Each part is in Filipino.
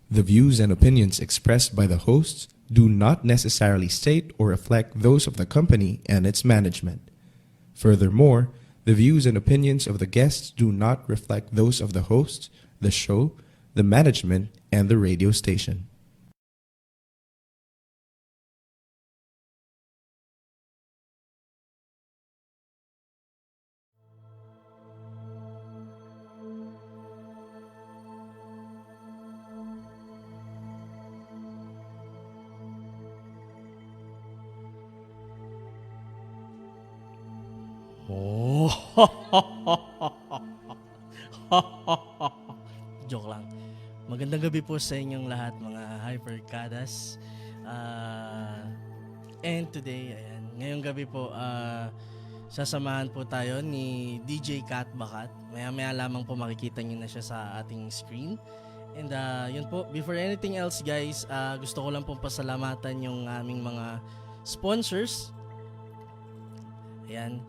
The views and opinions expressed by the hosts do not necessarily state or reflect those of the company and its management. Furthermore, the views and opinions of the guests do not reflect those of the hosts, the show, the management, and the radio station. Oh. Joke lang. Magandang gabi po sa inyong lahat mga hyperkadas. And today, ayan, ngayong gabi po, sasamahan po tayo ni DJ Kat Bakat. Maya-maya lamang po makikita niyo na siya sa ating screen. And yun po, before anything else guys, gusto ko lang pong pasalamatan yung aming mga sponsors. Ayan.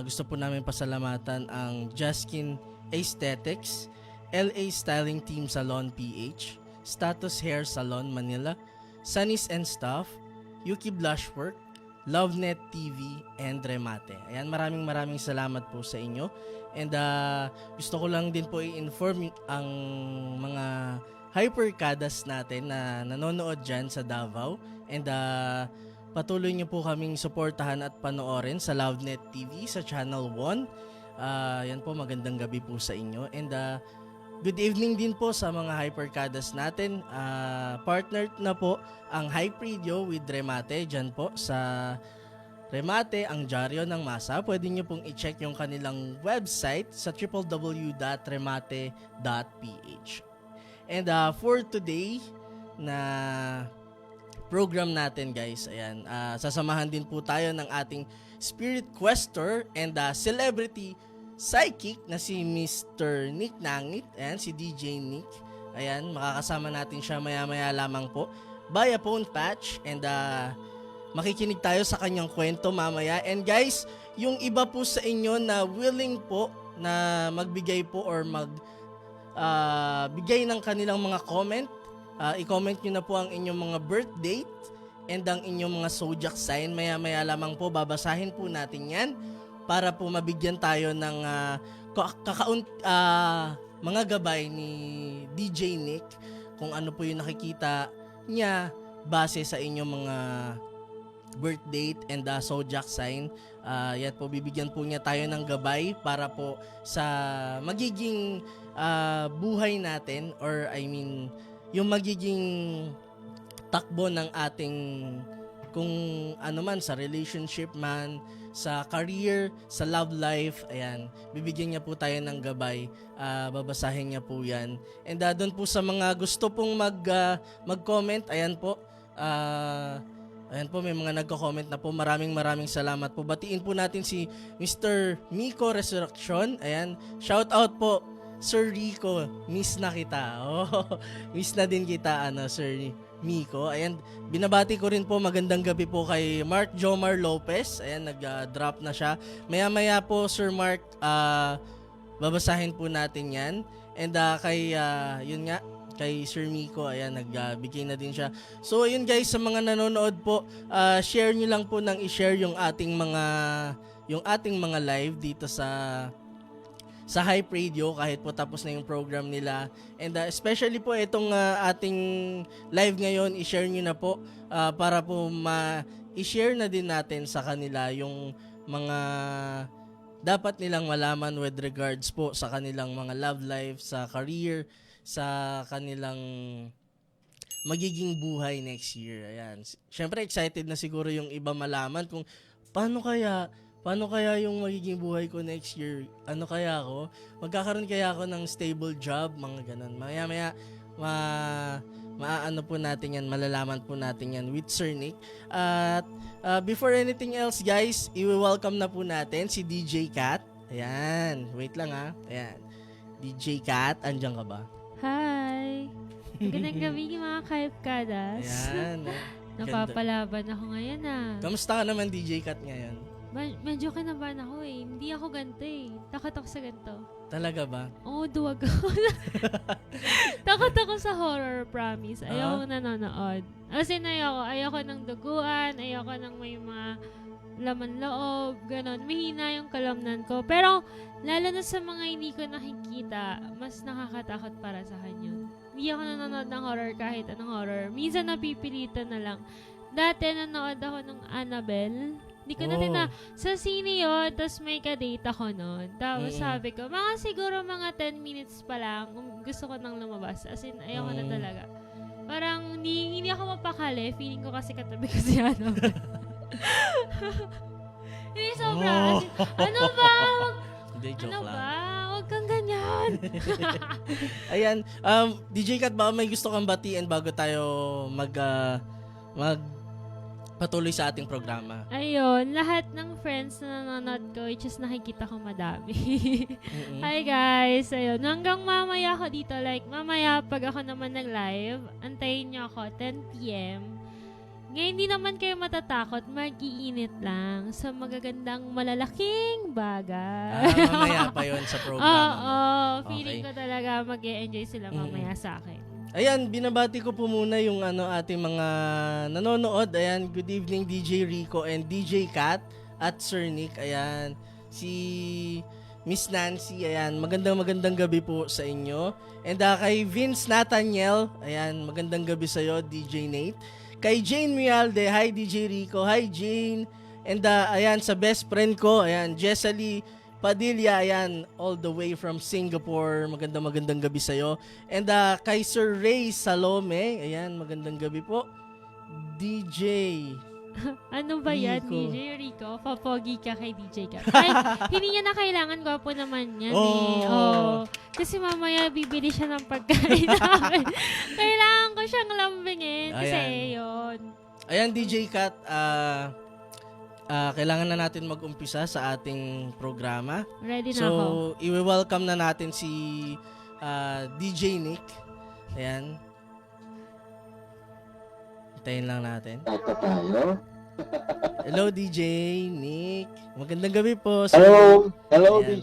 Gusto po namin pasalamatan ang Jaskin Aesthetics, LA Styling Team Salon PH, Status Hair Salon Manila, Sunnies and Stuff, Yuki Blushwork, LoveNet TV, and Remate. Ayan, maraming salamat po sa inyo. And gusto ko lang din po i-inform ang mga hyperkadas natin na nanonood dyan sa Davao. And patuloy niyo po kaming suportahan at panoorin sa LoveNet TV sa Channel 1. Yan po, magandang gabi po sa inyo. And good evening din po sa mga hyperkadas natin. Partner na po ang Hype Radio with Remate. Dyan po sa Remate, ang dyaryo ng masa. Pwede niyo pong i-check yung kanilang website sa www.remate.ph. And for today na program natin guys, ayan, sasamahan din po tayo ng ating spirit questor and celebrity psychic na si Mr. Nick Nangit, ayan, si DJ Nick. Ayan, makakasama natin siya maya-maya lamang po via phone patch and makikinig tayo sa kanyang kwento mamaya. And guys, yung iba po sa inyo na willing po na magbigay po or bigay ng kanilang mga comment, i-comment nyo na po ang inyong mga birth date and ang inyong mga zodiac sign. Maya-maya lamang po, babasahin po natin yan para po mabigyan tayo ng mga gabay ni DJ Nick kung ano po yung nakikita niya base sa inyong mga birth date and zodiac sign. Yan po, bibigyan po niya tayo ng gabay para po sa magiging buhay natin, or I mean yung magiging takbo ng ating kung ano man, sa relationship man, sa career, sa love life. Ayan, bibigyan niya po tayo ng gabay, babasahin niya po yan. And doon po sa mga gusto pong mag-comment, ayan po, may mga nagko-comment na po. Maraming salamat po. Batiin po natin si Mr. Miko Resurrection. Ayan, shout out po Sir Rico, miss na kita. Oh, miss na din kita, Sir Miko. Ayan, binabati ko rin po, magandang gabi po kay Mark Jomar Lopez. Ayan, nag-drop na siya. Maya-maya po, Sir Mark, babasahin po natin yan. And kay Sir Miko, ayan, nagbigay na din siya. So, ayun guys, sa mga nanonood po, share nyo lang po nang i-share yung ating mga live dito sa Hype Radio kahit po tapos na yung program nila. And especially po itong ating live ngayon, i-share nyo na po para po i-share na din natin sa kanila yung mga dapat nilang malaman with regards po sa kanilang mga love life, sa career, sa kanilang magiging buhay next year. Ayan. Siyempre excited na siguro yung iba malaman kung paano kaya yung magiging buhay ko next year? Ano kaya ako? Magkakaroon kaya ako ng stable job? Mga ganun. Maya-maya, maano po natin yan, malalaman po natin yan with Sir Nick. At before anything else, guys, i-welcome na po natin si DJ Kat. Ayan. Wait lang ha. Ayan. DJ Kat, andyan ka ba? Hi! Magandang gabi mga kaipkadas. Ayan. Napapalaban ako ngayon Kamusta ka naman, DJ Kat, ngayon? Medyo kinabahan ako eh. Hindi ako ganito eh. Takot ako sa ganito. Talaga ba? Oo, duwag ako. Takot ako sa horror, promise. Ayoko nanonood. As in, ayoko ng duguan, ayoko ng may mga laman loob, ganon. Mahina yung kalamnan ko. Pero, lalo na sa mga hindi ko nakikita, mas nakakatakot para sa kanya. Hindi ako nanonood ng horror kahit anong horror. Minsan napipilitan na lang. Dati nanood ako ng Annabelle. Hindi ko na sa sine yun, tapos may kadate ako nun. Tapos sabi ko, siguro mga 10 minutes pa lang, gusto ko nang lumabas. As in, ayoko na talaga. Parang hindi ako mapakali. Feeling ko kasi katabi ko si Annabelle. Hindi, sobra. As in, ano ba? Hindi, joke Ano lang. ba? Huwag kang ganyan. Ayan, DJ Kat, baka may gusto kang batiin bago tayo patuloy sa ating programa. Ayun, lahat ng friends na nanonood ko, which is nakikita ko madami. Hi guys, ayun. Hanggang mamaya ako dito, like mamaya pag ako naman nag-live, antayin nyo ako, 10 p.m. Ngayon, hindi naman kayo matatakot, mag-iinit lang sa magagandang malalaking bagay. Mamaya pa yon sa programa. Oo, feeling ko talaga mag-e-enjoy sila mamaya sa akin. Ayan, binabati ko po muna yung ating mga nanonood. Ayan, good evening DJ Rico and DJ Kat at Sir Nick. Ayan, si Miss Nancy. Ayan, magandang gabi po sa inyo. And kay Vince Nathaniel, ayan, magandang gabi sa iyo DJ Nate. Kay Jane Mialde, hi DJ Rico. Hi Jane. And ayan, sa best friend ko, ayan, Jesselie Padilla, ayan, all the way from Singapore. Magandang gabi sa'yo. And kay Sir Ray Salome, ayan, magandang gabi po. DJ. Ano ba yan, Rico. DJ Rico? Papogi ka kay DJ ka. Ay, hindi niya na kailangan, gwapo naman yan eh. Oh. Kasi mamaya bibili siya ng pagkain namin. Kailangan ko siyang lambingin. Kasi yun. Ayan, DJ Kat, kailangan na natin mag-umpisa sa ating programa. Ready na ako. So, i-welcome na natin si DJ Nick. Ayan. Hintayin lang natin. Ito tayo. Hello, DJ Nick. Magandang gabi po. Hello, Ayan.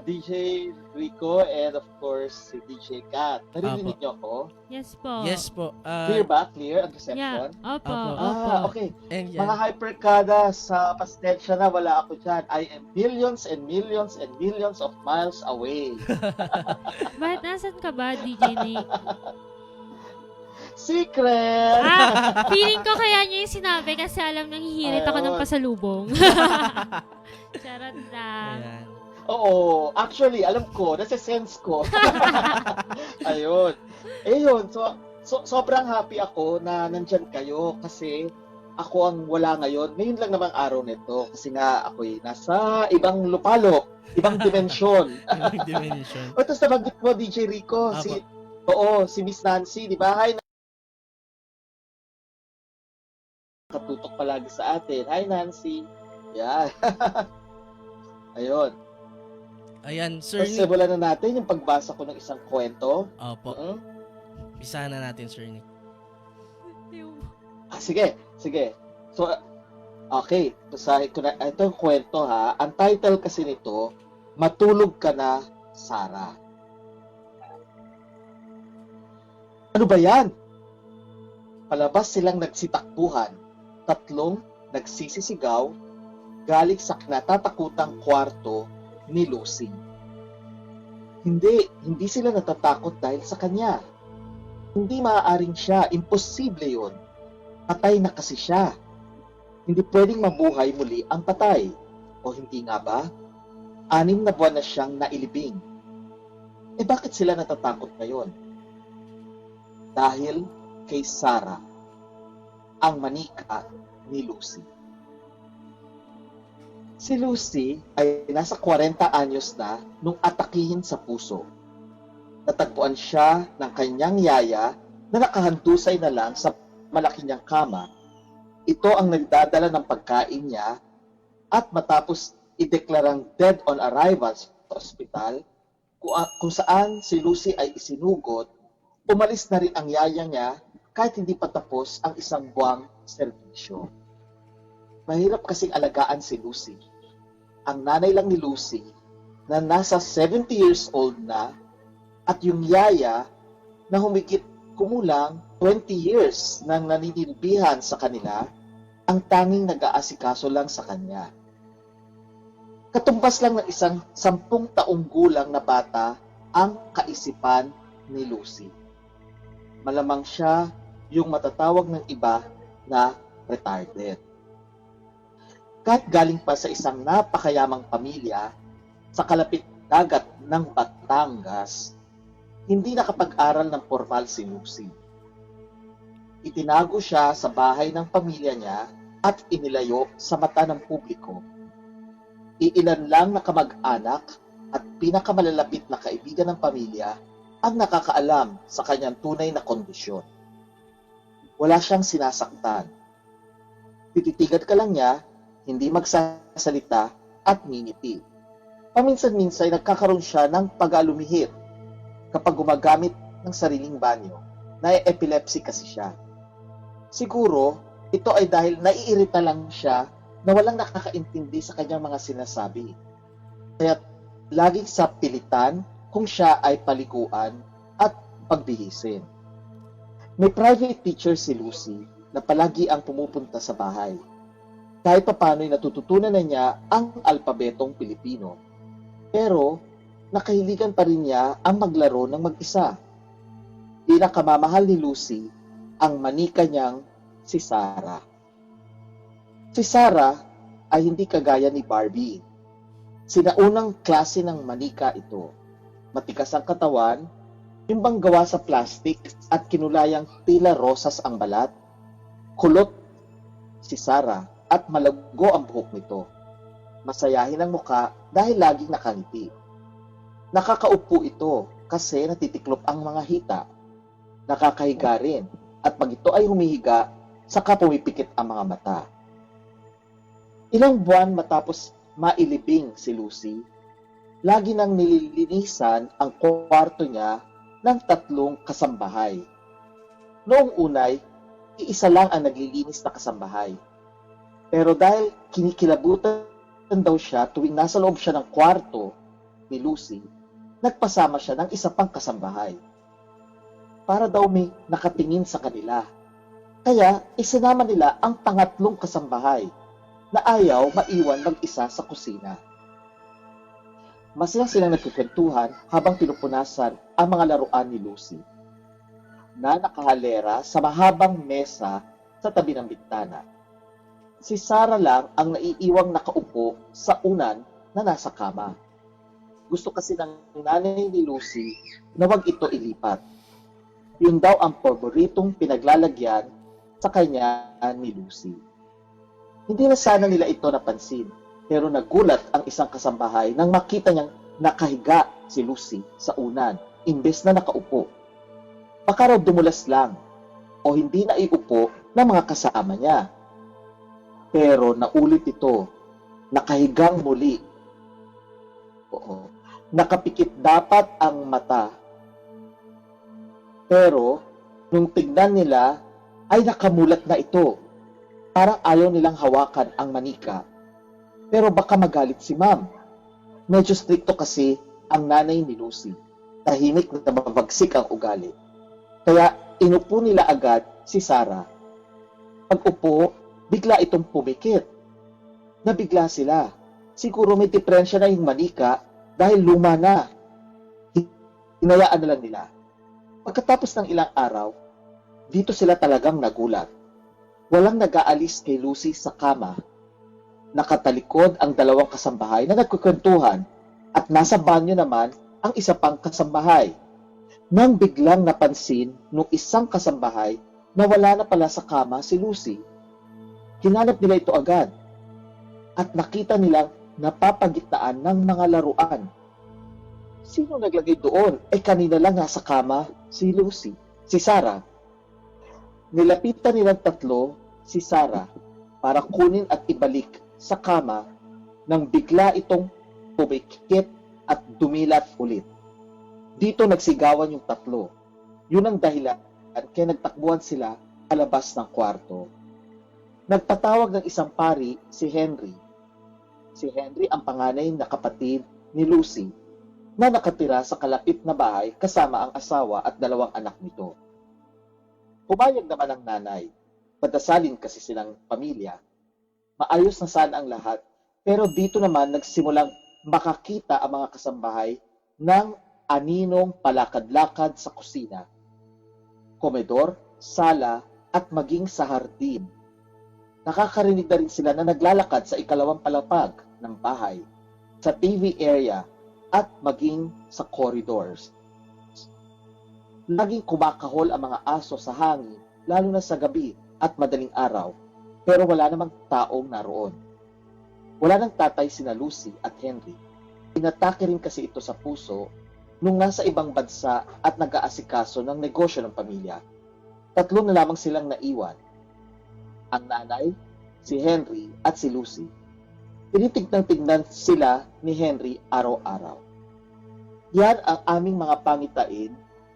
DJ Rico and of course si DJ Kat. Narinig niyo ako? Yes po. Yes po. Clear ba? Clear ang reception? Yeah. Opo, Opo. opo. Okay. And Mga hyperkada, sa pasensya na wala ako dyan. I am millions and millions and millions of miles away. Bakit nasan ka ba, DJ Nick? Secret! Feeling ko kaya niya yung sinabi kasi alam nang hihirit ako ng pasalubong. Charot lang. Ayan. Oo, actually, alam ko, nasa-sense ko. Ayun. So sobrang happy ako na nandyan kayo kasi ako ang wala ngayon. Ngayon lang namang araw nito kasi nga ako'y nasa ibang lupalop, ibang dimensyon. Dimension. O, tapos nabanggit mo, DJ Rico, si Miss Nancy, di ba? Hi, katutok palagi sa atin. Hi, Nancy. Yan. Ayun. Ayan, Sir Tapos Nick. simulan na natin yung pagbasa ko ng isang kwento. Opo. Bisa na natin, Sir Nick. Sige. So, okay. Basahin ko na. Ito yung kwento ha. Ang title kasi nito, Matulog Ka Na, Sarah. Ano ba yan? Palabas silang nagsitakbuhan. Tatlong nagsisisigaw galing sa kinatatakutang kwarto ni Lucy. Hindi sila natatakot dahil sa kanya. Hindi maaaring siya, imposible yun. Patay na kasi siya. Hindi pwedeng mabuhay muli ang patay. O hindi nga ba? 6 na buwan na siyang nailibing. Bakit sila natatakot ngayon? Dahil kay Sarah, ang manika ni Lucy. Si Lucy ay nasa 40 anyos na nung atakihin sa puso. Natagpuan siya ng kanyang yaya na nakahandusay na lang sa malaki niyang kama. Ito ang nagdadala ng pagkain niya at matapos ideklarang dead on arrival sa ospital, kung saan si Lucy ay isinugot, umalis na rin ang yaya niya kahit hindi pa tapos ang 1 buwang serbisyo. Mahirap kasing alagaan si Lucy. Ang nanay lang ni Lucy, na nasa 70 years old na, At yung yaya na humigit kumulang 20 years nang naninilbihan sa kanila, ang tanging nag-aasikaso lang sa kanya. Katumbas lang ng isang 10 taong gulang na bata ang kaisipan ni Lucy. Malamang siya yung matatawag ng iba na retarded. Kahit galing pa sa isang napakayamang pamilya sa kalapit dagat ng Batangas, hindi nakapag-aral ng formal si Lucy. Itinago siya sa bahay ng pamilya niya at inilayo sa mata ng publiko. Iilan lang na kamag-anak at pinakamalalapit na kaibigan ng pamilya ang nakakaalam sa kanyang tunay na kondisyon. Wala siyang sinasaktan. Tititigan ka lang niya, hindi magsasalita at ngingiti. Paminsan-minsan nagkakaroon siya ng pag-alumihit kapag gumagamit ng sariling banyo. Na-epilepsy kasi siya. Siguro, ito ay dahil naiirita lang siya na walang nakakaintindi sa kanyang mga sinasabi. Kaya laging sa pilitan kung siya ay paliguan at pagbihisin. May private teacher si Lucy na palagi ang pumupunta sa bahay. Kahit papano'y natututunan na niya ang alpabetong Pilipino. Pero nakahiligan pa rin niya ang maglaro ng mag-isa. Pinakamamahal ni Lucy ang manika niyang si Sarah. Si Sarah ay hindi kagaya ni Barbie. Sinaunang klase ng manika ito. Matigas ang katawan, yung bang gawa sa plastic at kinulayang tila rosas ang balat. Kulot si Sarah at malago ang buhok nito. Masayahin ang muka dahil laging nakangiti. Nakakaupo ito kasi natitiklop ang mga hita. Nakakahiga rin at pag ito ay humihiga, saka pumipikit ang mga mata. Ilang buwan matapos mailibing si Lucy, lagi nang nililinisan ang kwarto niya ng 3 kasambahay. Noong unay, iisa lang ang naglilinis na kasambahay. Pero dahil kinikilabutan daw siya tuwing nasa loob siya ng kwarto ni Lucy, nagpasama siya ng isa pang kasambahay. Para daw may nakatingin sa kanila. Kaya isinama nila ang pangatlong kasambahay na ayaw maiwan mag-isa sa kusina. Masaya silang nagkukwentuhan habang pinupunasan ang mga laruan ni Lucy na nakahalera sa mahabang mesa sa tabi ng bintana. Si Sarah lang ang naiiwang nakaupo sa unan na nasa kama. Gusto kasi ng nanay ni Lucy na wag ito ilipat. Yun daw ang paboritong pinaglalagyan sa kanya ni Lucy. Hindi na sana nila ito napansin, pero nagulat ang isang kasambahay nang makita niyang nakahiga si Lucy sa unan, imbes na nakaupo. Baka raw dumulas lang, o hindi na iupo ng mga kasama niya. Pero naulit ito, nakahigang muli. Oo, nakapikit dapat ang mata. Pero, nung tignan nila, ay nakamulat na ito. Parang ayaw nilang hawakan ang manika. Pero baka magalit si ma'am. Medyo stricto kasi ang nanay ni Lucy. Tahimik na mabagsik ang ugali. Kaya inupo nila agad si Sarah. Pag-upo, bigla itong pumikit. Nabigla sila. Siguro may diferensya na yung manika dahil luma na. Hinayaan na lang nila. Pagkatapos ng ilang araw, dito sila talagang nagulat. Walang nag-aalis kay Lucy sa kama. Nakatalikod ang 2 kasambahay na nagkukwentuhan at nasa banyo naman ang isa pang kasambahay. Nang biglang napansin nung isang kasambahay na wala na pala sa kama si Lucy, hinanap nila ito agad at nakita nilang napapagitnaan ng mga laruan. Sino naglagay doon? Kanina lang nasa kama si Lucy, si Sarah. Nilapitan nilang 3 si Sarah para kunin at ibalik sa kama nang bigla itong pumikit at dumilat ulit. Dito nagsigawan yung 3. Yun ang dahilan kaya nagtakbuhan sila palabas ng kwarto. Nagpatawag ng isang pari si Henry. Si Henry ang panganay na kapatid ni Lucy na nakatira sa kalapit na bahay kasama ang asawa at 2 anak nito. Pumayag naman ang nanay. Padasalin kasi silang pamilya. Maayos na sana ang lahat, pero dito naman nagsimulang makakita ang mga kasambahay ng aninong palakad-lakad sa kusina, komedor, sala, at maging sa hardin. Nakakarinig na rin sila na naglalakad sa ikalawang palapag ng bahay, sa TV area, at maging sa corridors. Laging kumakahol ang mga aso sa hangin, lalo na sa gabi at madaling araw, pero wala namang taong naroon. Wala nang tatay sina Lucy at Henry. Inatake rin kasi ito sa puso nung nasa ibang bansa at nag-aasikaso ng negosyo ng pamilya. 3 na lamang silang naiwan. Ang nanay, si Henry at si Lucy. Tinitignan-tignan sila ni Henry araw-araw. Yan ang aming mga pangitain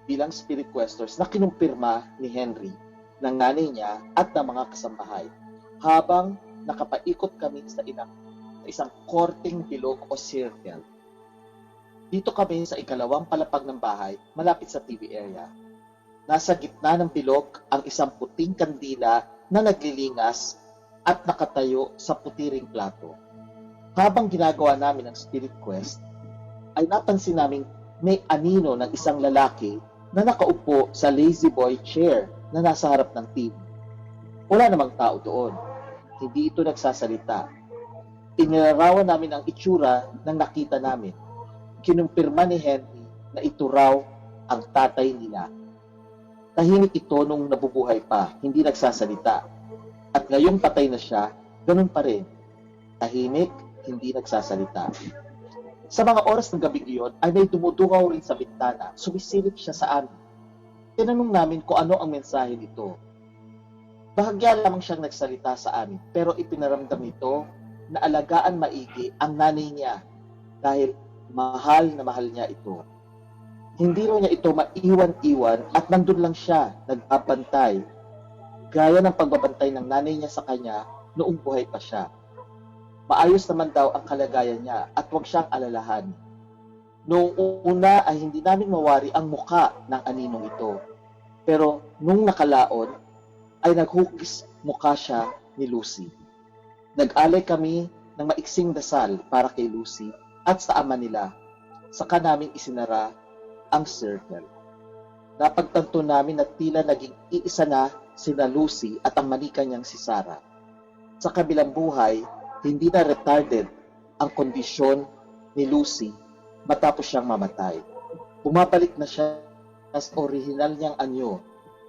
bilang spirit questers na kinumpirma ni Henry, ng nanay niya at ng mga kasambahay habang nakapaikot kami sa isang korteng bilog o circle. Dito kami sa ikalawang palapag ng bahay, malapit sa TV area. Nasa gitna ng bilog ang isang puting kandila na naglilingas at nakatayo sa putiring plato. Habang ginagawa namin ang spirit quest, ay napansin naming may anino ng isang lalaki na nakaupo sa lazy boy chair na nasa harap ng TV. Wala namang tao doon. Hindi ito nagsasalita. Inilarawan namin ang itsura ng nakita namin. Kinumpirma ni Henry na ito raw ang tatay nila. Tahimik ito nung nabubuhay pa, hindi nagsasalita. At ngayong patay na siya, ganun pa rin. Tahimik, hindi nagsasalita. Sa mga oras ng gabi iyon, ay may dumudugaw rin sa bintana. Sumisilip siya sa amin. Tinanong namin kung ano ang mensahe nito. Bahagya lamang siyang nagsalita sa amin, pero ipinaramdam nito na alagaan maigi ang nanay niya dahil mahal na mahal niya ito. Hindi raw niya ito maiwan-iwan at nandun lang siya, nagbabantay. Gaya ng pagbabantay ng nanay niya sa kanya noong buhay pa siya. Maayos naman daw ang kalagayan niya at huwag siyang alalahan. Noong una ay hindi namin mawari ang muka ng aninong ito. Pero nung nakalaon ay naghukis mukha siya ni Lucy. Nag-alay kami ng maiksing dasal para kay Lucy at sa ama nila. Saka namin isinara ang circle. Napagtanto namin na tila naging iisa na sina Lucy at ang manika niyang si Sarah. Sa kabilang buhay, hindi na retarded ang kondisyon ni Lucy matapos siyang mamatay. Bumabalik na siya sa orihinal niyang anyo.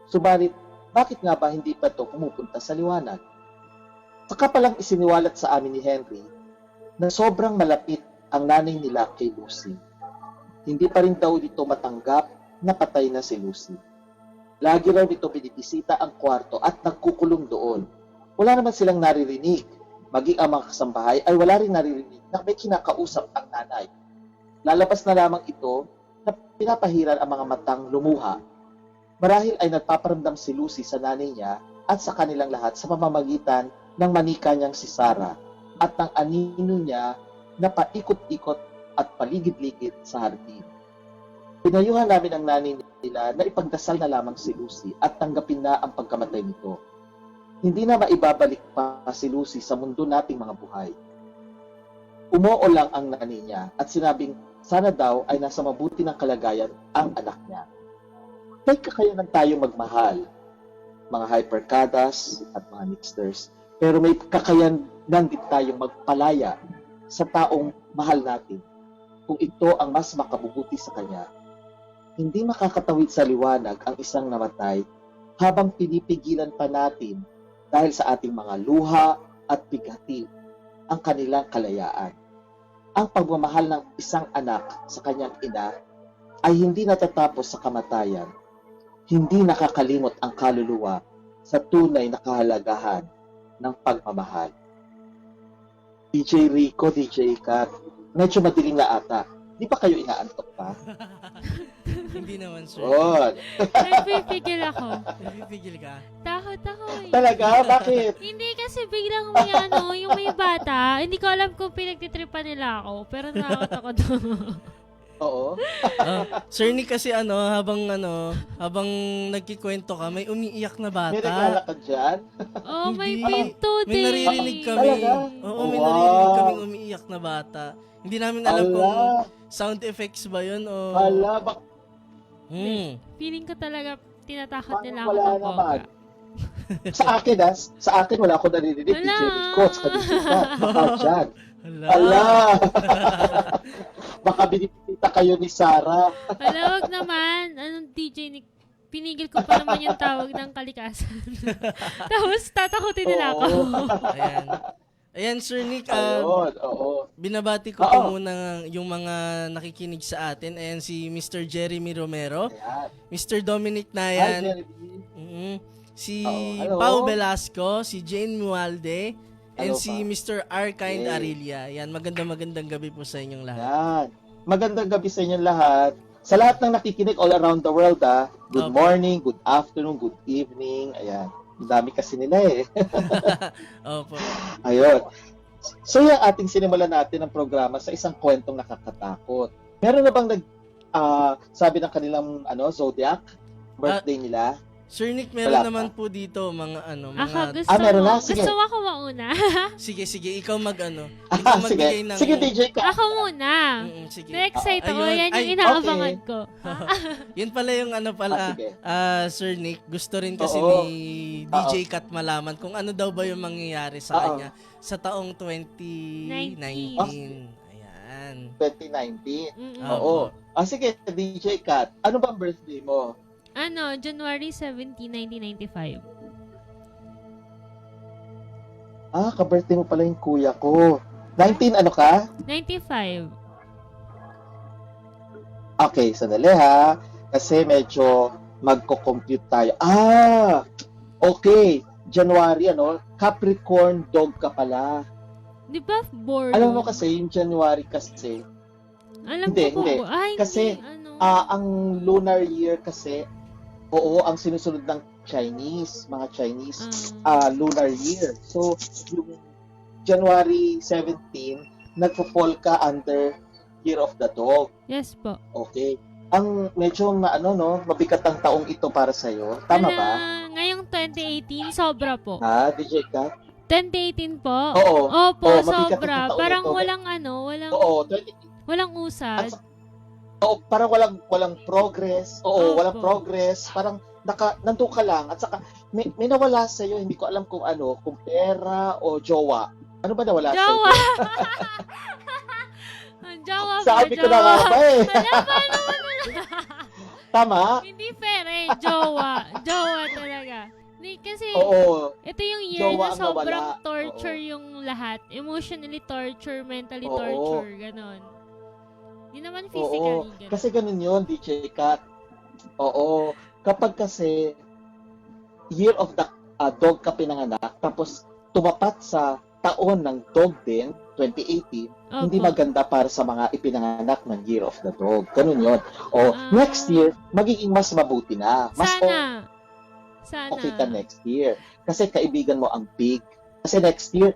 Subalit, bakit nga ba hindi pa ito pumupunta sa liwanag? Saka palang isiniwalat sa amin ni Henry na sobrang malapit ang nanay nila kay Lucy. Hindi pa rin daw dito matanggap na patay na si Lucy. Lagi raw dito binibisita ang kwarto at nagkukulong doon. Wala naman silang naririnig. Maging ang mga kasambahay ay wala rin naririnig na may kinakausap ang nanay. Lalabas na lamang ito na pinapahiran ang mga matang lumuha. Marahil ay nagpaparamdam si Lucy sa nanay niya at sa kanilang lahat sa pamamagitan ng manika niyang si Sarah at ng anino niya na paikot-ikot at paligid-ligid sa hardin. Pinayuhan namin ang nanay nila na ipagdasal na lamang si Lucy at tanggapin na ang pagkamatay nito. Hindi na maibabalik pa si Lucy sa mundo nating mga buhay. Umoo lang ang nanay niya at sinabing sana daw ay nasa mabuti ng kalagayan ang anak niya. May kakayanan tayong magmahal, mga hyperkadas at mga nixters, pero may kakayanan din tayong magpalaya sa taong mahal natin kung ito ang mas makabubuti sa kanya. Hindi makakatawid sa liwanag ang isang namatay habang pinipigilan pa natin dahil sa ating mga luha at bigati ang kanilang kalayaan. Ang pagmamahal ng isang anak sa kanyang ina ay hindi natatapos sa kamatayan. Hindi nakakalimot ang kaluluwa sa tunay na kahalagahan ng pagmamahal. DJ Rico, DJ Kat, medyo madilim na ata. Di ba kayo inaantok pa? Hindi naman, sir. Good. Nagpipigil ako. Nagpipigil ka? Takot ako eh. Talaga? Bakit? Hindi kasi biglang may yung may bata. Hindi ko alam kung pinagtitripan nila ako. Pero nakakot ako doon. Oo. Sir Nick kasi habang nagkikwento ka, may umiiyak na May regala bata. ka dyan? Oh, may Hindi. pinto May din. naririnig kami. Talaga? Oo, may Wow. naririnig kaming umiiyak na bata. Hindi namin alam kung Ala, sound effects ba yun o... ala, bak Feeling ko talaga tinatakot nila ako wala ng naman. bongga. Sa akin wala ako naririnig. Wala. DJ Rico, sa DJ ka. Baka dyan. Hala. Ala! Baka binibita kayo ni Sarah. Wala, wag naman. Anong DJ Nick? Pinigil ko pa naman yung tawag ng kalikasan. Tapos tatakutin nila ako. Oo. Ayan. Ayan, Sir Nick, Ayun, oo. binabati ko po muna yung mga nakikinig sa atin. Ayan si Mr. Jeremy Romero, Ayan. Mr. Dominic Hi, Nayan, Jeremy. si Hello. Pau Velasco, si Jane Mualde, and Hello, si Pa. Mr. Arkind Yay. Arilia. Yan, magandang gabi po sa inyong lahat. Ayan. Magandang gabi sa inyong lahat. Sa lahat ng nakikinig all around the world, good Opo. morning, good afternoon, good evening. Ayan. Ang dami kasi nila eh. Opo. Ayun. So yung ating sinimulan natin ang programa sa isang kwentong nakakatakot. Meron na bang sabi ng kanilang zodiac? Birthday nila? Sir Nick, meron Wala pa. naman po dito mga Ako, gusto meron mo. na? Sige. Gusto mo ako mauna. Sige, ikaw ikaw magbigay Sige. ng... Sige, DJ ka. Ako muna. Sige. Na-excite ako. Ayun. Yan yung Ay, inaabangan okay. ko. Yun pala yung Sige. Sir Nick, gusto rin kasi Oo. ni DJ Kat malaman kung ano daw ba yung mangyayari sa Oo. kanya sa taong 2019. 19. Ayan. 2019. Mm-mm. Oo. Sige, DJ Kat. Ano bang birthday mo? January 17, 1995. Ka-birthday mo pala yung kuya ko. 19 ano ka? 95. Okay, sandali ha. Kasi medyo magko-compute tayo. Okay. January, Capricorn dog ka pala. Di ba bored? Alam mo kasi, yung January kasi, Alam hindi, ko po. hindi. Ay, Kasi, hindi. ang lunar year kasi, ang sinusunod ng Chinese, mga Chinese, lunar year. So, yung January 17, nagpo-fall ka under Year of the Dog. Yes po. Okay. Ang medyo mabigat ang taong ito para sa iyo. Tama ba? Ngayong 2018, sobra po. DJ ka? 2018 po? Oo. Opo, Oo, mabigat sobra. ang taon Parang ito. walang Oo, 20. walang usad. Parang walang progress. Opo. Walang progress. Parang nandun ka lang at saka may nawala sa iyo, hindi ko alam kung kung pera o jowa. Ano ba nawala sa iyo? Jowa! Jowa po, Sabi ko na jowa. nga ba eh. Wala pa naman. Tama? Hindi fair eh. Jowa. Jowa talaga. Hindi, kasi Oo. ito yung year Jowa na ang sobrang nawala. torture yung lahat. Emotionally torture, mentally Oo. torture, ganon. Hindi naman Oo. physically ganon. Kasi ganun yun, DJ Kat. Oo. Kapag kasi year of the dog ka pinanganak, tapos tumapat sa taon ng dog din, 2018, Opo. hindi maganda para sa mga ipinanganak ng Year of the Dog. Ganun yun. Ah. Next year, magiging mas mabuti na. Mas Sana. okay ka next year. Kasi kaibigan mo ang pig. Kasi next year,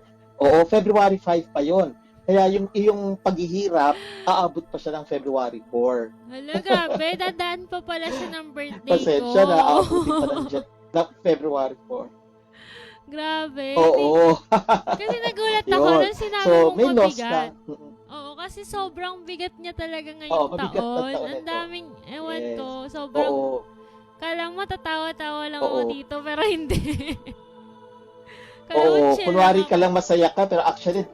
February 5 pa yon. Kaya yung iyong paghihirap, aabot pa siya ng February 4. Hala, grabe. Dadaan pa pala siya ng birthday ko. Pasensya na, aabutin pa ng February 4. Grabe. Oo. Kasi nagulat ako Yun. nung sinabi So, mong may loss ka. mabigat. Oo, kasi sobrang bigat niya talaga Oo, ngayong mabigat na taon. taon Ang ito. daming, ewan Yes. ko, sobrang, Oo. kala mo tatawa-tawa lang Oo. ako dito, pero hindi. Oo, chill kunwari lang ka lang masaya ka, pero actually,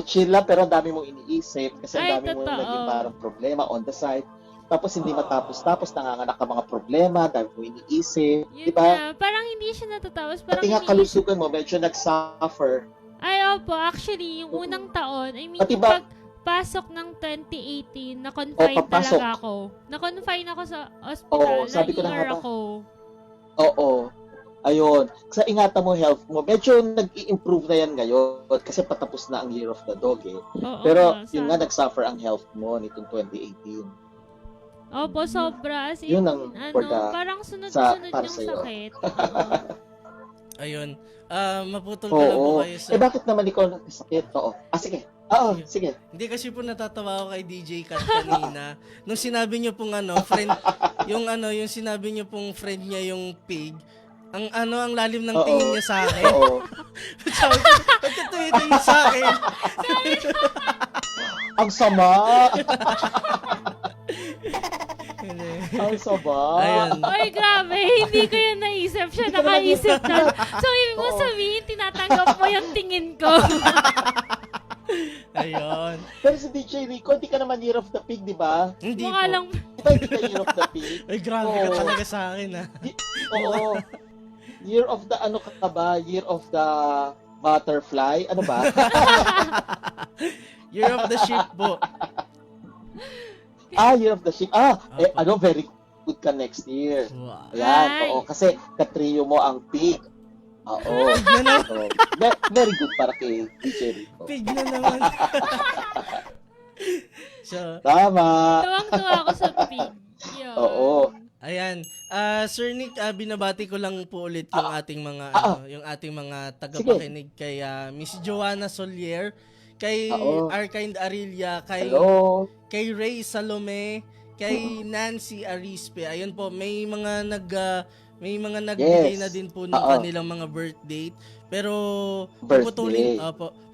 chill lang, pero ang dami mong iniisip kasi Ay, ang dami mo totoo. naging parang problema on the side. Tapos hindi matapos-tapos, nanganganak ka mga problema, dami mo iniisip, Yun di ba? nga, parang hindi siya natatapos. Parang Pati nga iniisip- kalusugan mo, medyo nag-suffer. Ay, opo, actually, yung unang taon, I mean, Pati yung ba- pagpasok ng 2018, na-confine papasok. talaga ako. Na-confine ako sa hospital, Oo, sabi ko na nga na-ER ba? ako. Oo. Ayun. Sa ingatan mo health mo, medyo nag-i-improve na yan ngayon kasi patapos na ang Year of the Dog eh. Oo, Pero nga, yun nga, nag-suffer ang health mo nitong 2018. Opo, sobra. As in, Yun ang for the- parang sunod-sunod para yung sa'yo. sakit. Oo. Ayun. Maputol ko lang po Oo. kayo sa... Bakit naman ikaw nagkasakit? Oo. Sige. Oo, sige. Hindi kasi po natatawa ako kay DJ Kat kanina. Nung sinabi niyo pong friend, yung sinabi niyo pong friend niya yung pig, ang lalim ng Oo. tingin niya sa akin. Oo. Sabi ko, ba't ka tumitingin sa akin? Ang sama! Ang sama! Ayun. Oy, grabe. Hindi ko yan naisip. Siya Hindi ka nakaisip naman- doon. So, ibig mo Oo. sabihin, tinatanggap mo yung tingin ko. Ayun. Pero si DJ Rico, hindi ka naman year of the pig, di ba? Hindi Mukha po. lang. Di ba hindi ka year of the pig? Ay, grabe ka Oo. talaga sa akin, ha? Oo. Year of the ano ka ba? Year of the butterfly? Ano ba? Year of the sheep po. Year of the sheep. Very good ka next year. Wow. Ayan, Ay. oo. Kasi katrio mo ang pig. Oo. Ano? So, very good para kay DJ Rico. Pig na naman. So, Tama. Tuwang-tuwa ako sa pig. Yun. Oo. ayan. Sir Nick, binabati ko lang po ulit yung ating mga yung ating mga tagapakinig kay Miss Joanna Solier, kay Oo. Arkind Arilia, Hello. kay Ray Salome, kay Nancy Arispe. Ayun po, may mga nagbigay Yes. na din po ng Oo. kanilang mga birth date. Pero Birthday.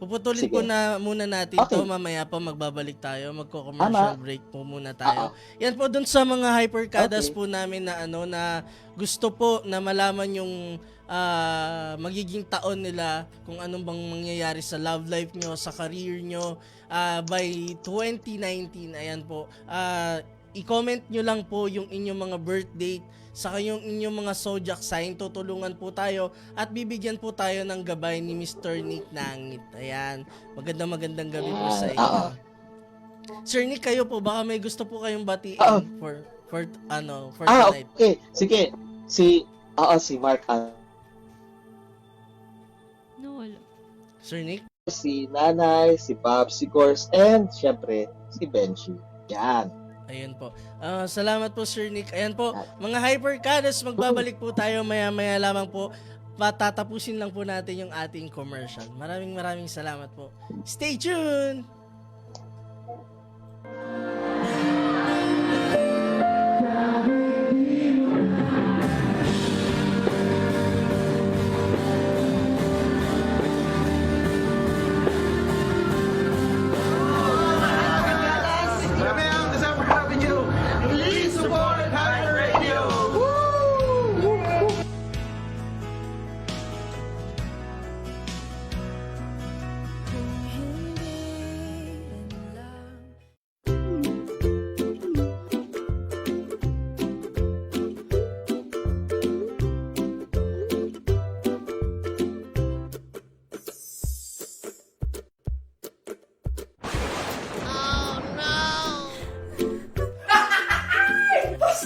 puputulin Sige. po na muna natin Okay. to, mamaya pa magbabalik tayo, magko-commercial Tama. break po muna tayo. Yan po dun sa mga hypercadas Okay. po namin na gusto po na malaman yung magiging taon nila, kung anong bang mangyayari sa love life nyo, sa career nyo by 2019. Ayan po. I-comment nyo lang po yung inyong mga birth date, saka yung inyong mga zodiac sign. Tutulungan po tayo at bibigyan po tayo ng gabay ni Mr. Nick Nangit. Ayan. Magandang gabi po sa inyo. Oo. Sir Nick, kayo po, baka may gusto po kayong batiin Oo. for tonight. Okay. Sige. Si Mark, No, wala. Sir Nick? si Nanay, si Bob, si Gors, and syempre, si Benji. Yan. Ayun po. Salamat po, Sir Nick. Ayan po, mga hypercadas, magbabalik po tayo maya-maya lamang po. Patatapusin lang po natin yung ating commercial. Maraming salamat po. Stay tuned!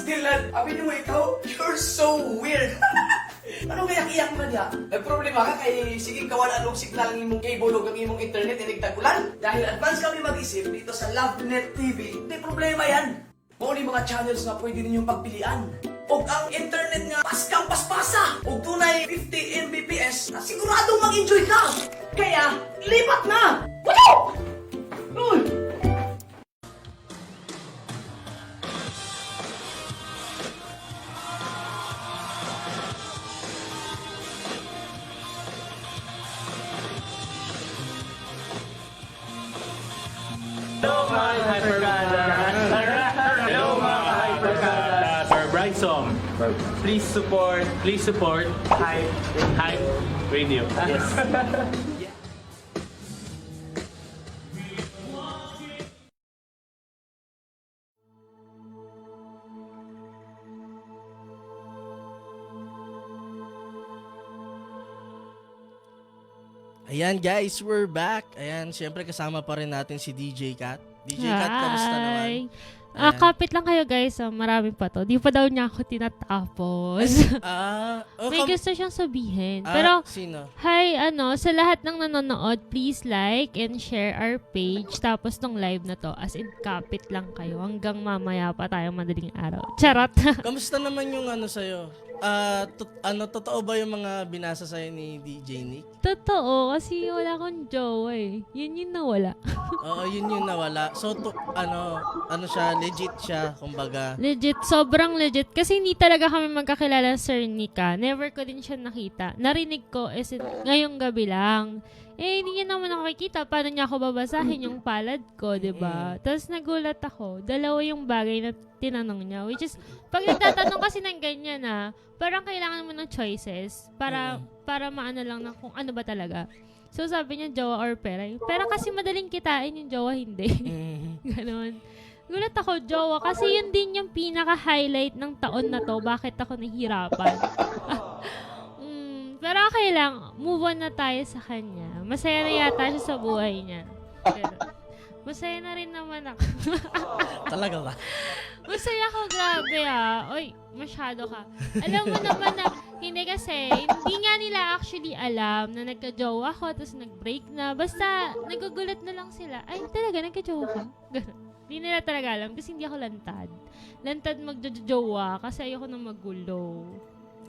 Dylan, abinin mo ikaw, you're so weird. Ano kaya iyak man ya? Nagproblema ka kay sige kawan anong signal ng imong cable ug ang imong internet inigtagulan? Dahil advance kami mag-isip dito sa LoveNet TV. Hindi problema yan. Mao ni mga channels na pwede ninyong pagpilian. Ug ang internet nga paskang paspasa ug dunay 50 Mbps na sigurado mag-enjoy ka. Kaya lipat na. Woo! Uy! For Bright Song, please support Hype Radio. Yes. Ayan guys, we're back. Ayan, syempre kasama pa rin natin si DJ Kat. DJ Kat, kamusta naman? Hi. Ayan. Kapit lang kayo guys. Marami pa to. Di pa daw niya ako tinatapos. May gusto siyang sabihin. Pero, sino? hi, sa lahat ng nanonood, please like and share our page. Tapos tong live na to, as in, kapit lang kayo. Hanggang mamaya pa tayo madaling araw. Charot. Kamusta naman yung sa'yo? totoo ba yung mga binasa sa'yo ni DJ Nick? Totoo, kasi wala akong jowa eh. Yun yung nawala. Oo, yun yung nawala. So, ano siya, legit siya, kumbaga. Legit, sobrang legit. Kasi hindi talaga kami magkakilala, Sir Nika. Never ko din siya nakita. Narinig ko is ngayong gabi lang. Eh, hindi niya naman ako nakikita. Paano niya ako babasahin yung palad ko, diba? Tapos nagulat ako. Dalawa yung bagay na tinanong niya. Which is, pag nagtatanong kasi ng ganyan parang kailangan mo ng choices para maano lang na kung ano ba talaga. So, sabi niya, jowa or pera. Pera kasi madaling kitain, yung jowa hindi. Ganon. Gulat ako, jowa. Kasi yun din yung pinaka-highlight ng taon na to. Bakit ako nahihirapan? Pero okay lang. Move on na tayo sa kanya. Masaya na yata siya sa buhay niya. Pero, masaya na rin naman ako. Talaga ba? Masaya ako, grabe Oy, masyado ka. Alam mo naman na, hindi kasi, hindi nga nila actually alam na nagka-jowa ako, tapos nag-break na. Basta, nagugulat na lang sila. Ay, talaga, nagka-jowa ka? Ganun. Hindi nila talaga alam kasi hindi ako lantad. Lantad magjo-jowa kasi ayoko na magulo.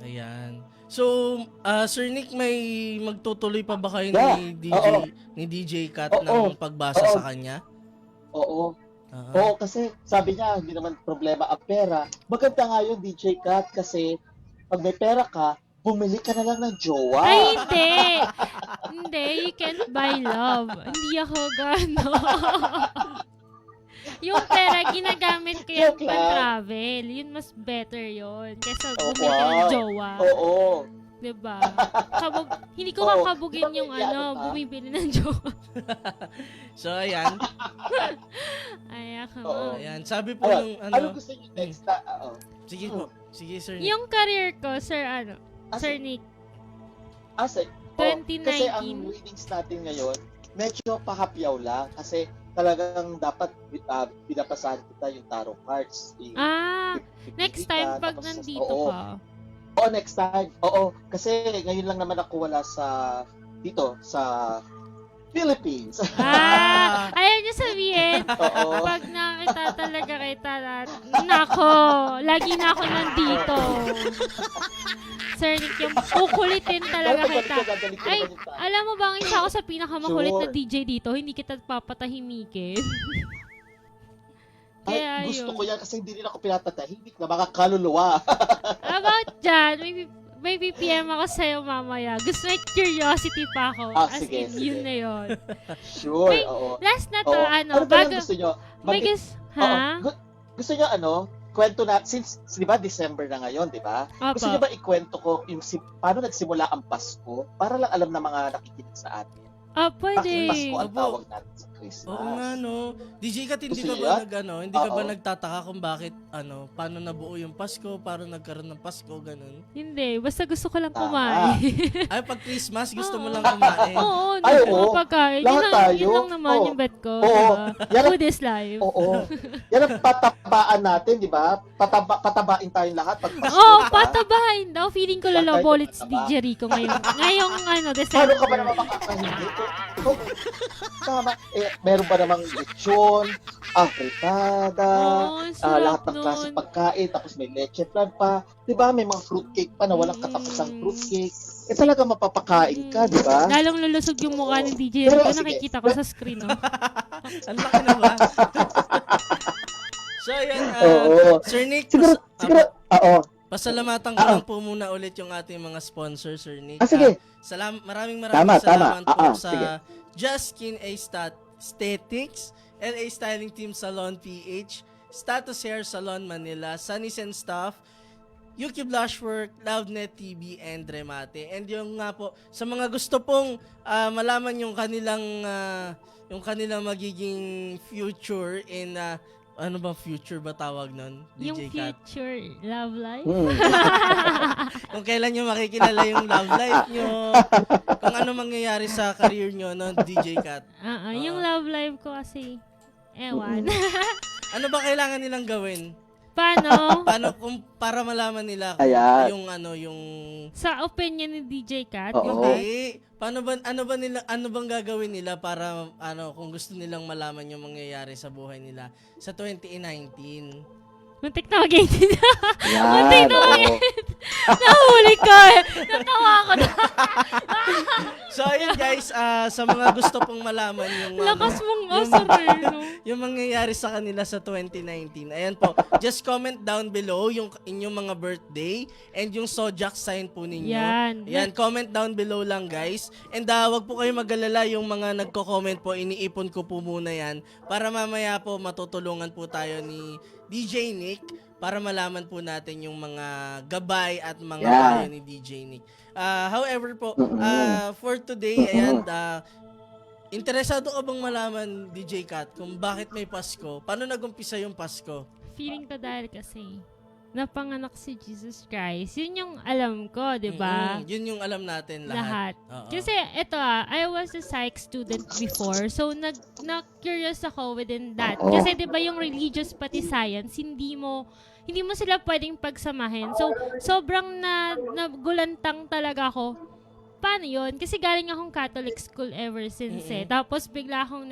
Ayan. So, Sir Nick, may magtutuloy pa ba kayo ni DJ Kat ng pagbasa sa kanya? Oo. Oo, kasi sabi niya, hindi naman problema ang pera. Maganda nga yun, DJ Kat, kasi pag may pera ka, bumili ka na lang ng jowa. Ay, hindi! Hindi, you can't buy love. Hindi ako gano'n. Yung pera, ginagamit ko yung Joke lang. pan-travel. Yun, mas better yun. Kesa bumili ng jowa. Oo. Diba? Hindi ko Oo. kakabugin Diba, yung may ano pa? bumibili ng jowa. So, ayan. Ay, ako. Oo. Ayan. Sabi po Ayun, yung ano gusto niyo next na? Sige po. Sige, Sir Nick. Yung career ko, Sir Kasi- Nick, Kasi 2019. ang readings natin ngayon, medyo pahapyaw lang kasi talagang dapat pinapasahan kita yung tarot cards. Next time pag nandito ka. Oo, next time. Oo, kasi ngayon lang naman ako wala dito sa Philippines. Ayaw niyo sabihin, Oo. pag nakita talaga kita, nako, lagi na ako nandito. Sir Nick, yung kukulitin talaga kita. Ay, alam mo ba ang isa ako sa pinakamakulit na Sure. DJ dito, hindi kita papatahimikin. Kaya Ay, gusto yun. ko yan kasi hindi rin ako pinapatahimik na mga kaluluwa. About dyan, may PPM ako sa'yo mamaya. Gusto may curiosity pa ako. As Sige, in, sige. yun na yun. Sure, Wait, oo. Last na to, Oo. ano, ba bago, yung gusto nyo? may ha? Gusto nyo kwento na, since, di ba, December na ngayon, di ba? Gusto nyo Opo. ba ikwento ko paano nagsimula ang Pasko? Para lang alam ng mga nakikinig sa atin. Pwede. Bakit Pasko ang Opo. tawag natin sa Christmas? Oo nga, no. DJ Kat, hindi Gusto ka niyo ba yan? hindi ka ba Oo. nagtataka kung bakit, paano nabuo yung Pasko, paano nagkaroon ng Pasko, ganun? Hindi, basta gusto ko lang Tama. kumain. Ay, pag Christmas, gusto mo Oo. lang kumain. Oo, Ay, gusto ko oo. pagkain. Lahat tayo. Yun lang naman Oo. yung bet ko. Oo. Diba? Yan ang- Food is life. Oo. Yan ang patabaan natin, di ba? Patabain tayong lahat pag Pasko. Oo, di ba? patabahin daw. Feeling ko Bakit lalaw ulit si pataba? DJ Rico ngayon. Ngayong Paano December. ka ba naman makakahindi? Tama. Meron ba namang lechon, afritada, Oo, sarap lahat ng klase nun. pagkain, tapos may leche flan pa. Di ba? May mga fruitcake pa na walang katapusang fruitcake. Talaga mapapakain ka, di ba? Lalong lulusog yung mukha ni DJ Pero, Rico. sige. Nakikita ko sa screen. Oh. Ang laki na ba? So, ayan, Oo. Sir Nick, Siguro, oo. pasalamatan ko lang po muna ulit yung ating mga sponsor, Sir Nick. Sige. Maraming Tama. salamat po sa Sige. Just Skin Aesthetics, LA Styling Team Salon PH, Status Hair Salon Manila, Sunny's and Stuff, Yuki Blushwork, LoveNet TV, and Remate. And yung nga po, sa mga gusto pong malaman yung kanilang magiging future in ano ba future ba tawag nun? Yung DJ Kat. future love life. Kung kailan nyo makikilala yung love life nyo, kung ano mangyayari sa career nyo, no, DJ Kat. Yung love life ko kasi, ewan. Ano ba kailangan nilang gawin? Paano? Para malaman nila kung Ayan. yung Sa opinion ni DJ Kat, Oo. hindi. Ano bang gagawin nila para kung gusto nilang malaman yung mangyayari sa buhay nila sa 2019? muntik na mag-18. Yan, Muntik na oo. mag-18. Nahuli ko eh. Natawa ko na. So ayun guys, sa mga gusto pong malaman yung Lakas mong asareno. yung mangyayari sa kanila sa 2019. Ayan po, just comment down below yung inyong mga birthday and yung zodiac sign po ninyo. Yan. Comment down below lang guys. And wag po kayo mag-alala yung mga nagko-comment po, iniipon ko po muna yan para mamaya po matutulungan po tayo ni DJ Nick para malaman po natin yung mga gabay at mga payo ni DJ Nick. However po, for today, ayan, interesado ka bang malaman, DJ Kat, kung bakit may Pasko? Paano nag-umpisa yung Pasko? Feeling ko dahil kasi napanganak si Jesus Christ. Yun yung alam ko, di ba? Yun yung alam natin Lahat. Oo. Kasi ito I was a psych student before. So, na-curious ako within that. Kasi di ba yung religious pati science, hindi mo sila pwedeng pagsamahin. So, sobrang nagulantang talaga ako. Paano yun? Kasi galing akong Catholic school ever since Tapos bigla akong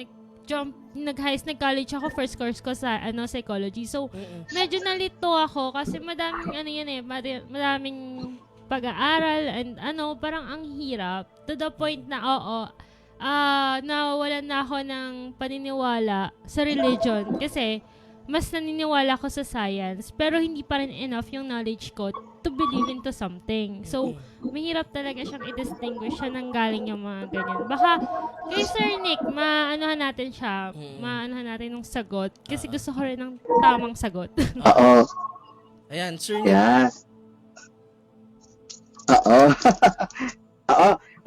nag-college ako, first course ko sa psychology. So, medyo nalito ako kasi madaming madaming pag-aaral and parang ang hirap. To the point na nawalan na ako ng paniniwala sa religion kasi mas naniniwala ako sa science pero hindi pa rin enough yung knowledge ko to believe into something. So, mahirap talaga siyang i-distinguish siya nang galing yung mga ganyan. Baka kay Sir Nick, maanohan natin siya. Maanohan natin ng sagot. Kasi gusto ko rin ng tamang sagot. Oo. Ayan, Sir Nick. Yeah. Oo.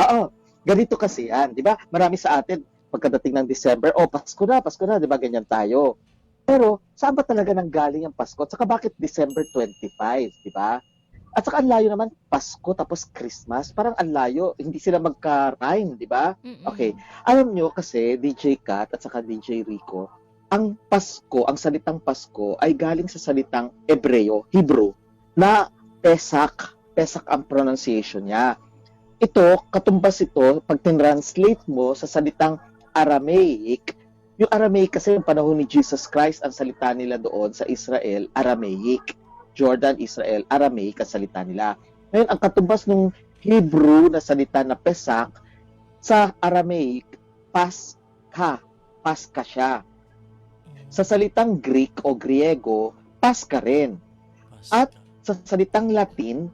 Oo. Ganito kasi yan. Di ba? Marami sa atin, pagkadating ng December, Pasko na, di ba? Ganyan tayo. Pero, saan ba talaga nanggaling ang Pasko? At saka bakit December 25, di ba? At saka ang layo naman, Pasko tapos Christmas. Parang ang layo, hindi sila magka-rhyme, di ba? Okay. Alam nyo kasi, DJ Kat at saka DJ Rico, ang Pasko, ang salitang Pasko ay galing sa salitang Hebrew, na Pesach. Pesach ang pronunciation niya. Ito, katumbas ito, pag tinranslate mo sa salitang Aramaic, yung Aramaic kasi yung panahon ni Jesus Christ, ang salita nila doon sa Israel, Aramaic. Jordan, Israel, Aramaic ang salita nila. Ngayon, ang katumbas ng Hebrew na salita na Pesach, sa Aramaic, Pascha siya. Sa salitang Greek o Griego, Pascha rin. At sa salitang Latin,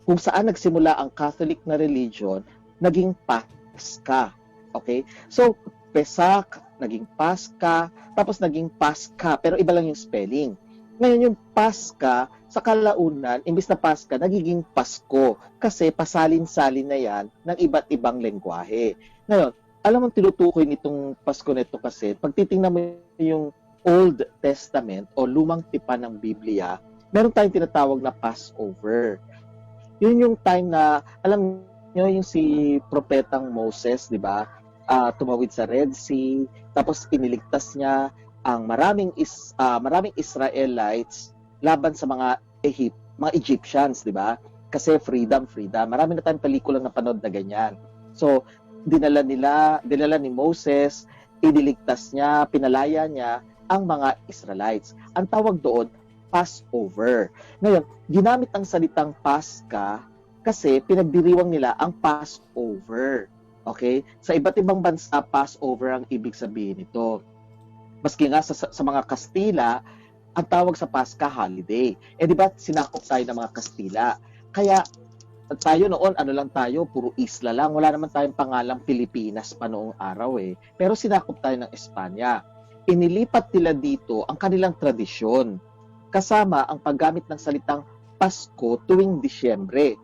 kung saan nagsimula ang Catholic na religion, naging Pascha. Okay? So, Pesach, naging Pascha, tapos naging Pascha, pero iba lang yung spelling. Ngayon yung Pascha, sa kalaunan, imbis na Pascha, nagiging Pasko, kasi pasalin-salin na yan ng iba't ibang lengguwahe. Ngayon, alam mo tinutukoy nitong Pasko nito kasi, pag titingnan mo yung Old Testament o lumang tipan ng Biblia, meron tayong tinatawag na Passover. Yun yung time na, alam nyo, yung si Propetang Moses, di ba? Tumawid sa Red Sea, tapos iniligtas niya ang maraming Israelites laban sa mga Egyptians, di ba? Kasi freedom. Marami na tayong pelikulang napanood na ganyan. So, dinala ni Moses, iniligtas niya, pinalaya niya ang mga Israelites. Ang tawag doon, Passover. Ngayon, ginamit ang salitang Pascha kasi pinagdiriwang nila ang Passover. Okay? Sa iba't ibang bansa, Passover ang ibig sabihin nito. Maski nga sa mga Kastila, ang tawag sa Pascha holiday. Di ba, sinakop tayo ng mga Kastila. Kaya, tayo noon, puro isla lang. Wala naman tayong pangalang Pilipinas pa noong araw Pero sinakop tayo ng Espanya. Inilipat nila dito ang kanilang tradisyon. Kasama ang paggamit ng salitang Pasko tuwing Disyembre.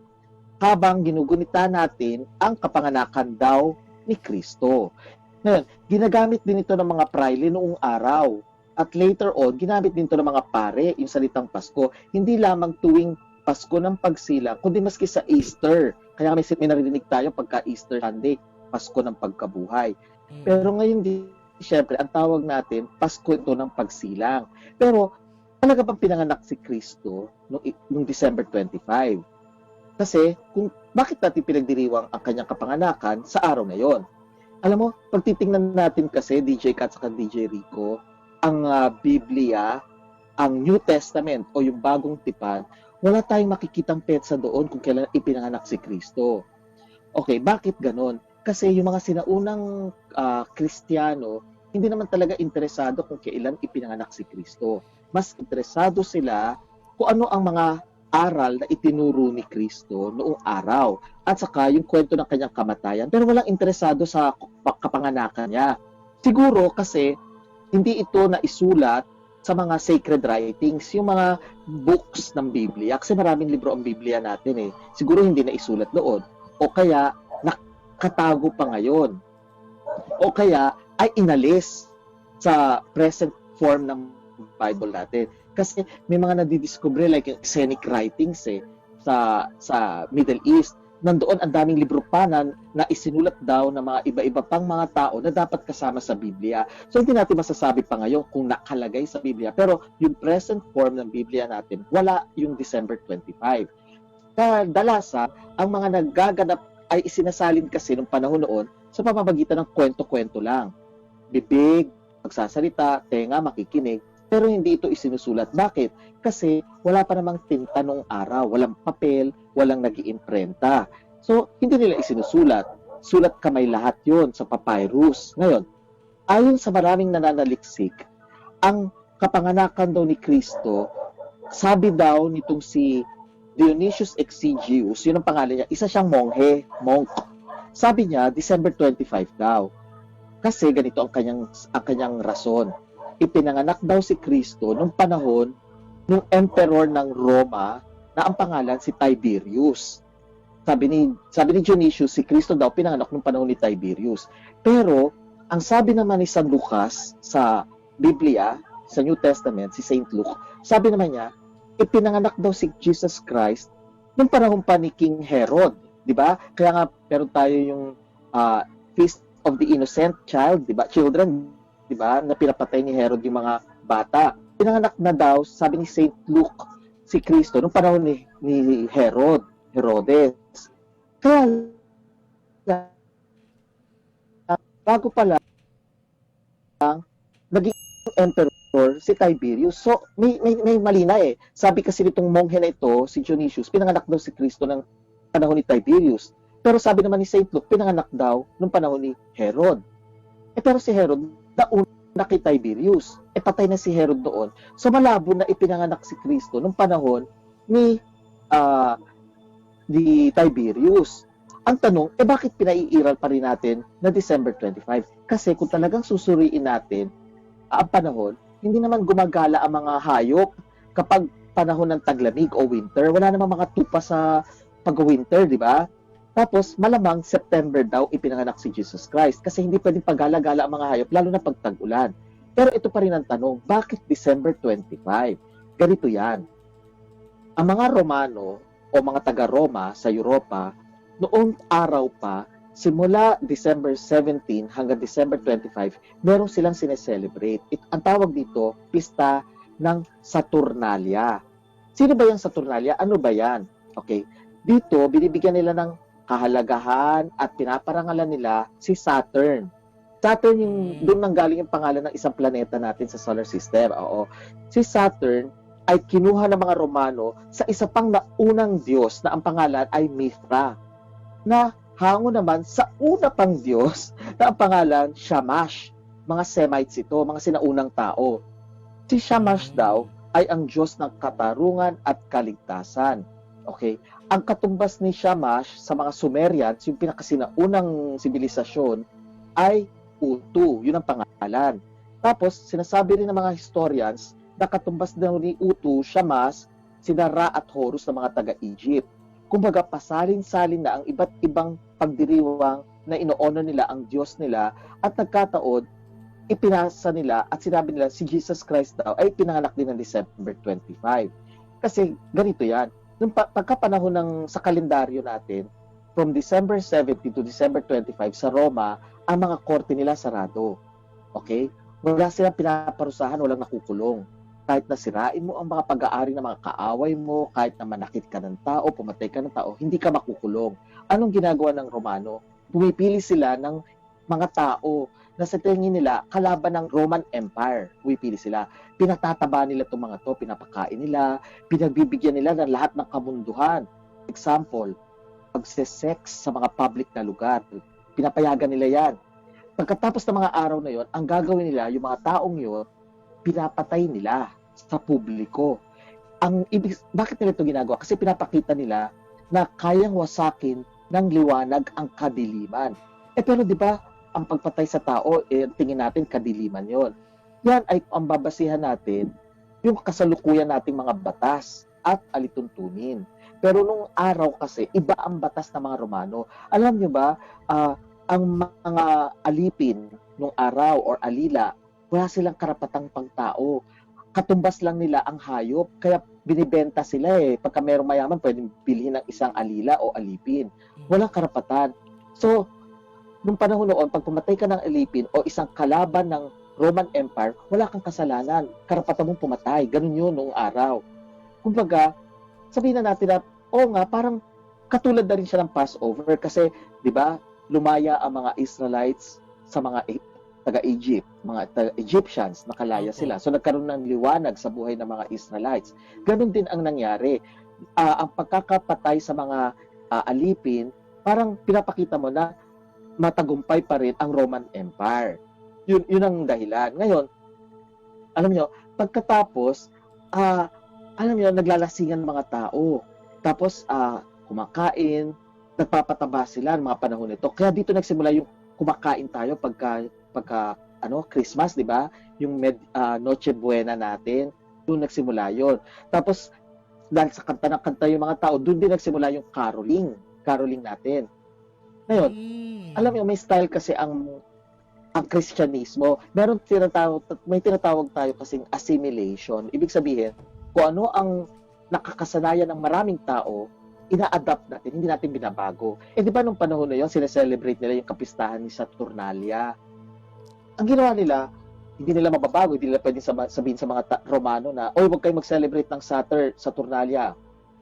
Habang ginugunita natin ang kapanganakan daw ni Kristo. Ngayon, ginagamit din ito ng mga praile noong araw. At later on, ginamit din ito ng mga pare, yung salitang Pasko. Hindi lamang tuwing Pasko ng pagsilang, kundi maski sa Easter. Kaya may narinig tayo pagka Easter Sunday, Pasko ng pagkabuhay. Pero ngayon, siyempre, ang tawag natin, Pasko ito ng pagsilang. Pero, talaga bang pinanganak si Kristo noong December 25? Kasi, bakit natin pinagdiriwang ang kanyang kapanganakan sa araw na yon? Alam mo, pag titingnan natin kasi, DJ Kat at DJ Rico, ang Biblia, ang New Testament o yung bagong tipan, wala tayong makikitang petsa doon kung kailan ipinanganak si Kristo. Okay, bakit ganon? Kasi yung mga sinaunang Kristiyano, hindi naman talaga interesado kung kailan ipinanganak si Kristo. Mas interesado sila kung ano ang mga aral na itinuro ni Kristo noong araw. At saka yung kwento ng kanyang kamatayan. Pero walang interesado sa kapanganakan niya. Siguro kasi hindi ito na isulat sa mga sacred writings, yung mga books ng Biblia. Kasi maraming libro ang Biblia natin eh. Siguro hindi na isulat doon. O kaya nakatago pa ngayon. O kaya ay inalis sa present form ng Bible natin. Kasi may mga nadidiscover like yung scenic writings sa Middle East. Nandoon ang daming libro pa na isinulat daw ng mga iba-iba pang mga tao na dapat kasama sa Biblia. So hindi natin masasabi pa ngayon kung nakalagay sa Biblia. Pero yung present form ng Biblia natin, wala yung December 25. Kadalasan, ang mga nagaganap ay isinasalin kasi nung panahon noon sa pamamagitan ng kwento-kwento lang. Bibig, magsasalita, tenga, makikinig, pero hindi ito isinusulat. Bakit? Kasi wala pa namang tinta nung araw, walang papel, walang nag-iimprenta. So, hindi nila isinusulat. Sulat kamay lahat yon sa papyrus. Ngayon, ayon sa maraming nananaliksik, ang kapanganakan daw ni Kristo, sabi daw nitong si Dionysius Exiguus, yun ang pangalan niya, isa siyang monk. Sabi niya, December 25 daw. Kasi ganito ang kanyang rason. Ipinanganak daw si Kristo nung panahon ng emperor ng Roma na ang pangalan si Tiberius. Sabi ni Dionysius, si Kristo daw pinanganak nung panahon ni Tiberius. Pero ang sabi naman ni San Lucas sa Biblia, sa New Testament, si Saint Luke, sabi naman niya, ipinanganak daw si Jesus Christ nung panahon pa ni King Herod, di ba? Kaya nga meron tayo yung Feast of the Innocent Child, di ba? Children, di ba? Na pinapatay ni Herod yung mga bata. Pinanganak na daw, sabi ni Saint Luke, si Kristo nung panahon ni Herodes. Kaya bago pa lang naging emperor si Tiberius. So, may mali na eh. Sabi kasi nitong monghe na ito, si Dionysius, pinanganak daw si Kristo ng panahon ni Tiberius. Pero sabi naman ni Saint Luke, pinanganak daw nung panahon ni Herod. Pero si Herod, nauna kay Tiberius. Patay na si Herod noon. So, malabo na ipinanganak si Kristo nung panahon ni Tiberius. Ang tanong, bakit pinaiiral pa rin natin na December 25? Kasi kung talagang susuriin natin ang panahon, hindi naman gumagala ang mga hayop kapag panahon ng taglamig o winter. Wala namang mga tupa sa pag-winter, di ba? Tapos, malamang September daw ipinanganak si Jesus Christ kasi hindi pwedeng pagala-gala ang mga hayop, lalo na pag tag-ulan. Pero ito pa rin ang tanong, bakit December 25? Ganito yan. Ang mga Romano o mga taga-Roma sa Europa, noong araw pa, simula December 17 hanggang December 25, meron silang sineselebrate. Ang tawag dito, pista ng Saturnalia. Sino ba yung Saturnalia? Ano ba yan? Okay. Dito, binibigyan nila ng kahalagahan at pinaparangalan nila si Saturn. Saturn yung doon nanggaling yung pangalan ng isang planeta natin sa solar system. Oo. Si Saturn ay kinuha ng mga Romano sa isa pang naunang Diyos na ang pangalan ay Mithra, na hango naman sa una pang Diyos na ang pangalan Shamash. Mga Semites ito, mga sinaunang tao. Si Shamash daw ay ang Diyos ng katarungan at kaligtasan. Okay? Ang katumbas ni Shamash sa mga Sumerians, yung pinakasinaunang sibilisasyon, ay Utu. Yun ang pangalan. Tapos, sinasabi rin ng mga historians na katumbas daw ni Utu, Shamash, sina Ra at Horus ng mga taga-Egypt. Kumbaga, pasalin-salin na ang iba't ibang pagdiriwang na ino-honor nila ang Diyos nila at nagkataon, ipinasa nila at sinabi nila si Jesus Christ daw ay pinanganak din ng December 25. Kasi ganito yan. Nung pagkapanahon sa kalendaryo natin, from December 17 to December 25 sa Roma, ang mga korte nila sarado. Okay? Wala silang pinaparusahan, walang nakukulong. Kahit na sirain mo ang mga pag-aari ng mga kaaway mo, kahit na manakit ka ng tao, pumatay ka ng tao, hindi ka makukulong. Anong ginagawa ng Romano? Pumipili sila ng mga tao na sa tingin nila kalaban ng Roman Empire. Pumipili sila. Pinatataba nila itong mga to, pinapakain nila, pinagbibigyan nila ng lahat ng kamunduhan. Example, pagsesex sa mga public na lugar. Pinapayagan nila yan. Pagkatapos ng mga araw na yon, ang gagawin nila, yung mga taong yon, pinapatay nila sa publiko. Bakit nila ito ginagawa? Kasi pinapakita nila na kayang wasakin ng liwanag ang kadiliman. Pero di ba, ang pagpatay sa tao, tingin natin kadiliman yon. Yan ay ang babasihan natin yung kasalukuyan nating mga batas at alituntunin. Pero nung araw kasi, iba ang batas ng mga Romano. Alam nyo ba, ang mga alipin nung araw or alila, wala silang karapatang pangtao. Katumbas lang nila ang hayop, kaya binibenta sila eh. Pagka mayroong mayaman, pwedeng bilhin ng isang alila o alipin. Walang karapatan. So, nung panahon noon, pag pumatay ka ng alipin o isang kalaban ng Roman Empire, wala kang kasalanan. Karapatan mong pumatay. Ganun yun noong araw. Kumbaga, sabihin na natin na, nga, parang katulad na rin siya ng Passover kasi, di ba, lumaya ang mga Israelites sa mga taga-Egypt, mga taga-Egyptians, nakalaya sila. So, nagkaroon ng liwanag sa buhay ng mga Israelites. Ganun din ang nangyari. Ang pagkakapatay sa mga alipin, parang pinapakita mo na matagumpay pa rin ang Roman Empire. Yun ang dahilan. Ngayon, alam nyo, pagkatapos, alam nyo, naglalasingan mga tao. Tapos, kumakain, nagpapataba sila ng mga panahon nito. Kaya dito nagsimula yung kumakain tayo pagka Christmas, di ba? Yung Noche Buena natin, doon nagsimula yon. Tapos, dahil sa kanta ng kanta yung mga tao, doon din nagsimula yung caroling natin. Ngayon, alam mo, may style kasi ang Kristyanismo. May tinatawag tayo kasing assimilation. Ibig sabihin, kung ano ang nakakasanayan ng maraming tao, ina-adapt natin, hindi natin binabago. Di ba nung panahon na yun, sineselebrate nila yung kapistahan ni Saturnalia. Ang ginawa nila, hindi nila mababago, hindi nila pwedeng sabihin sa mga Romano na, huwag kayong mag-celebrate ng Saturnalia.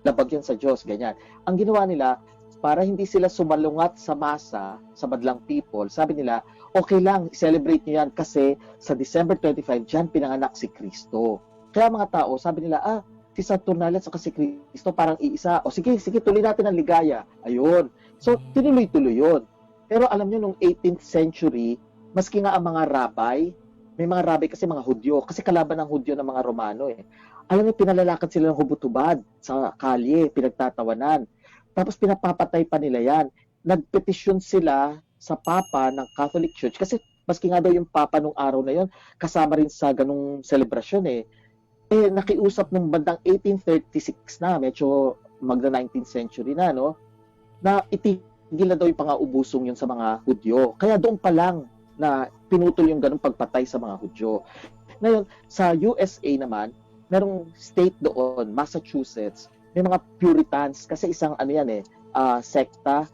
Labag yan sa Diyos, ganyan. Ang ginawa nila, para hindi sila sumalungat sa masa, sa madlang people, sabi nila, okay lang, celebrate nyo yan kasi sa December 25, dyan pinanganak si Kristo. Kaya mga tao, sabi nila, si Saturnalia at si Kristo parang iisa. O sige, tuloy natin ang ligaya. Ayun. So, tinuloy-tuloy yun. Pero alam nyo, nung 18th century, maski nga ang mga rabbi, may mga rabbi kasi mga Hudyo, kasi kalaban ng Hudyo ng mga Romano eh. Alam nyo, pinalalakad sila ng hubot-hubad sa kalye, pinagtatawanan. Tapos pinapapatay pa nila yan. Nagpetisyon sila sa Papa ng Catholic Church kasi maski nga daw yung Papa nung araw na yon kasama rin sa ganung selebrasyon eh. Nakiusap nung bandang 1836 na, medyo magna 19th century na, no? Na itigil na daw yung pangaubusong yun sa mga Hudyo. Kaya doon pa lang na pinutol yung ganung pagpatay sa mga Hudyo. Ngayon, sa USA naman, merong state doon, Massachusetts, may mga Puritans, kasi isang sekta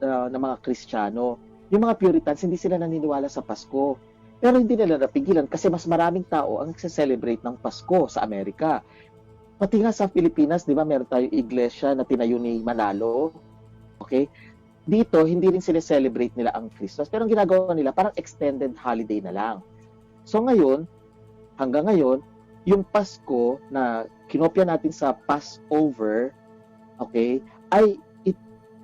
ng mga Kristiyano. Yung mga Puritans, hindi sila naniniwala sa Pasko. Pero hindi nila napigilan kasi mas maraming tao ang nagse-celebrate ng Pasko sa Amerika. Pati nga sa Pilipinas, di ba, meron tayong iglesia na tinayo ni Manalo. Okay? Dito, hindi rin sila celebrate nila ang Christmas. Pero ang ginagawa nila, parang extended holiday na lang. So ngayon, hanggang ngayon, yung Pasko na kinopya natin sa Passover, okay, ay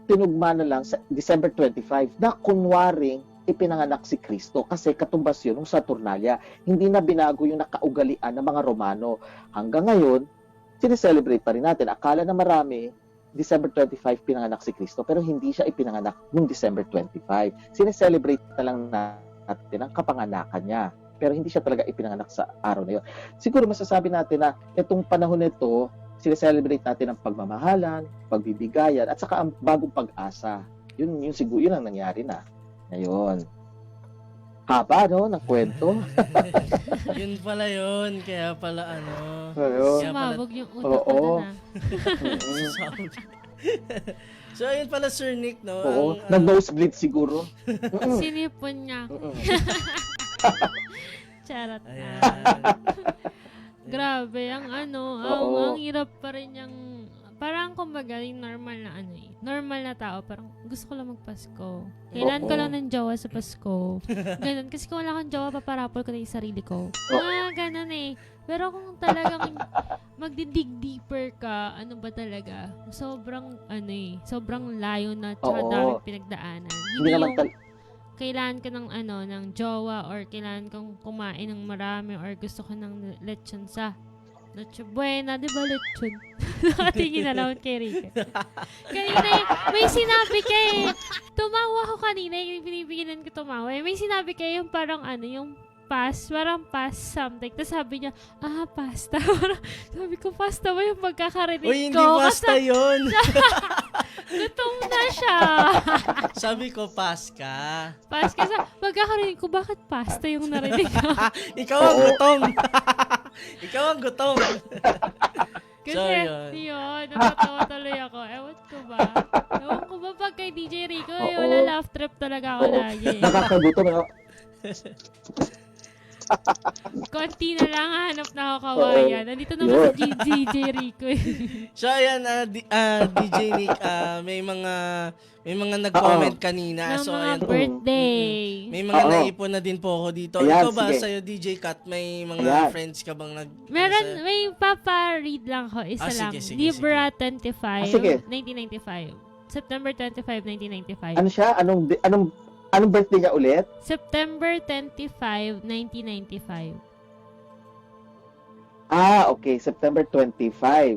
tinugma na lang sa December 25 na kunwaring ipinanganak si Kristo kasi katumbas yun ng Saturnalia. Hindi na binago yung nakaugalian ng mga Romano. Hanggang ngayon, sineselebrate pa rin natin. Akala na marami, December 25 pinanganak si Kristo pero hindi siya ipinanganak noong December 25. Sineselebrate na lang natin ang kapanganakan niya. Pero hindi siya talaga ipinanganak sa araw na yun. Siguro masasabi natin na itong panahon nito, sineselebrate natin ang pagmamahalan, pagbibigayan, at saka ang bagong pag-asa. Yun siguro, yun ang nangyari na. Ngayon. Haba, no, ng kwento. Yun pala yun. Kaya pala Ayun. Sumabog yung utak ko Oo. na. So, ayun pala, Sir Nick, no? Oo. Nag-nosebleed siguro. Sinipon niya ako. Charot. Ayan. Grabe, ang Oo. ang hirap pa rin yung parang kumbaga yung normal na normal na tao, parang gusto ko lang magpasko. Kailan ko lang ng jowa sa Pasko. Ganun. Kasi kung wala kang jowa, paparapol ko na yung sarili ko. Ganun eh. Pero kung talagang magdidig deeper ka, ano ba talaga? Sobrang, sobrang layo na tsaka Oo. daming pinagdaanan. Hindi Hindi naman yung kailangan ka ng jowa or kailangan kang kumain ng marami or gusto ko ng lechon sa Noche Buena, di ba lechon? Nakatingin na naman kay Rika. Kanina may sinabi kay, tumawa ko kanina, yung binibiginan ko tumawa. May sinabi kay yung parang yung parang something. Tapos sabi niya, pasta. Sabi ko, pasta ba yung pagkakarinig ko? Uy, hindi basta yun. Gutom na siya. Sabi ko, Paska. Pasta. Pagkakarinig ko, bakit pasta yung narinig ko? Ikaw ang gutom. Ikaw ang gutom. Kasi, So, yun, natatawa tuloy ako. Ewan ko ba pag kay DJ Rico, wala laugh trip talaga ako lagi. Nakakagutom na. Konti na lang hanap na ako kawayan. Nandito naman si DJ Rico eh. So, ayan, DJ Nick, may mga nag-comment kanina. So, Mga ayan, birthday. may mga Oo. naipon na din po ako dito. Ayan, Ikaw ba, sige. sa'yo, DJ Kat, may mga Ayan. friends ka bang Meron, may papa-read lang ako. Isa lang. sige, Libra sige. 25, 1995. September 25, 1995. Ano siya? Anong birthday niya ulit? September 25, 1995. Okay. September 25,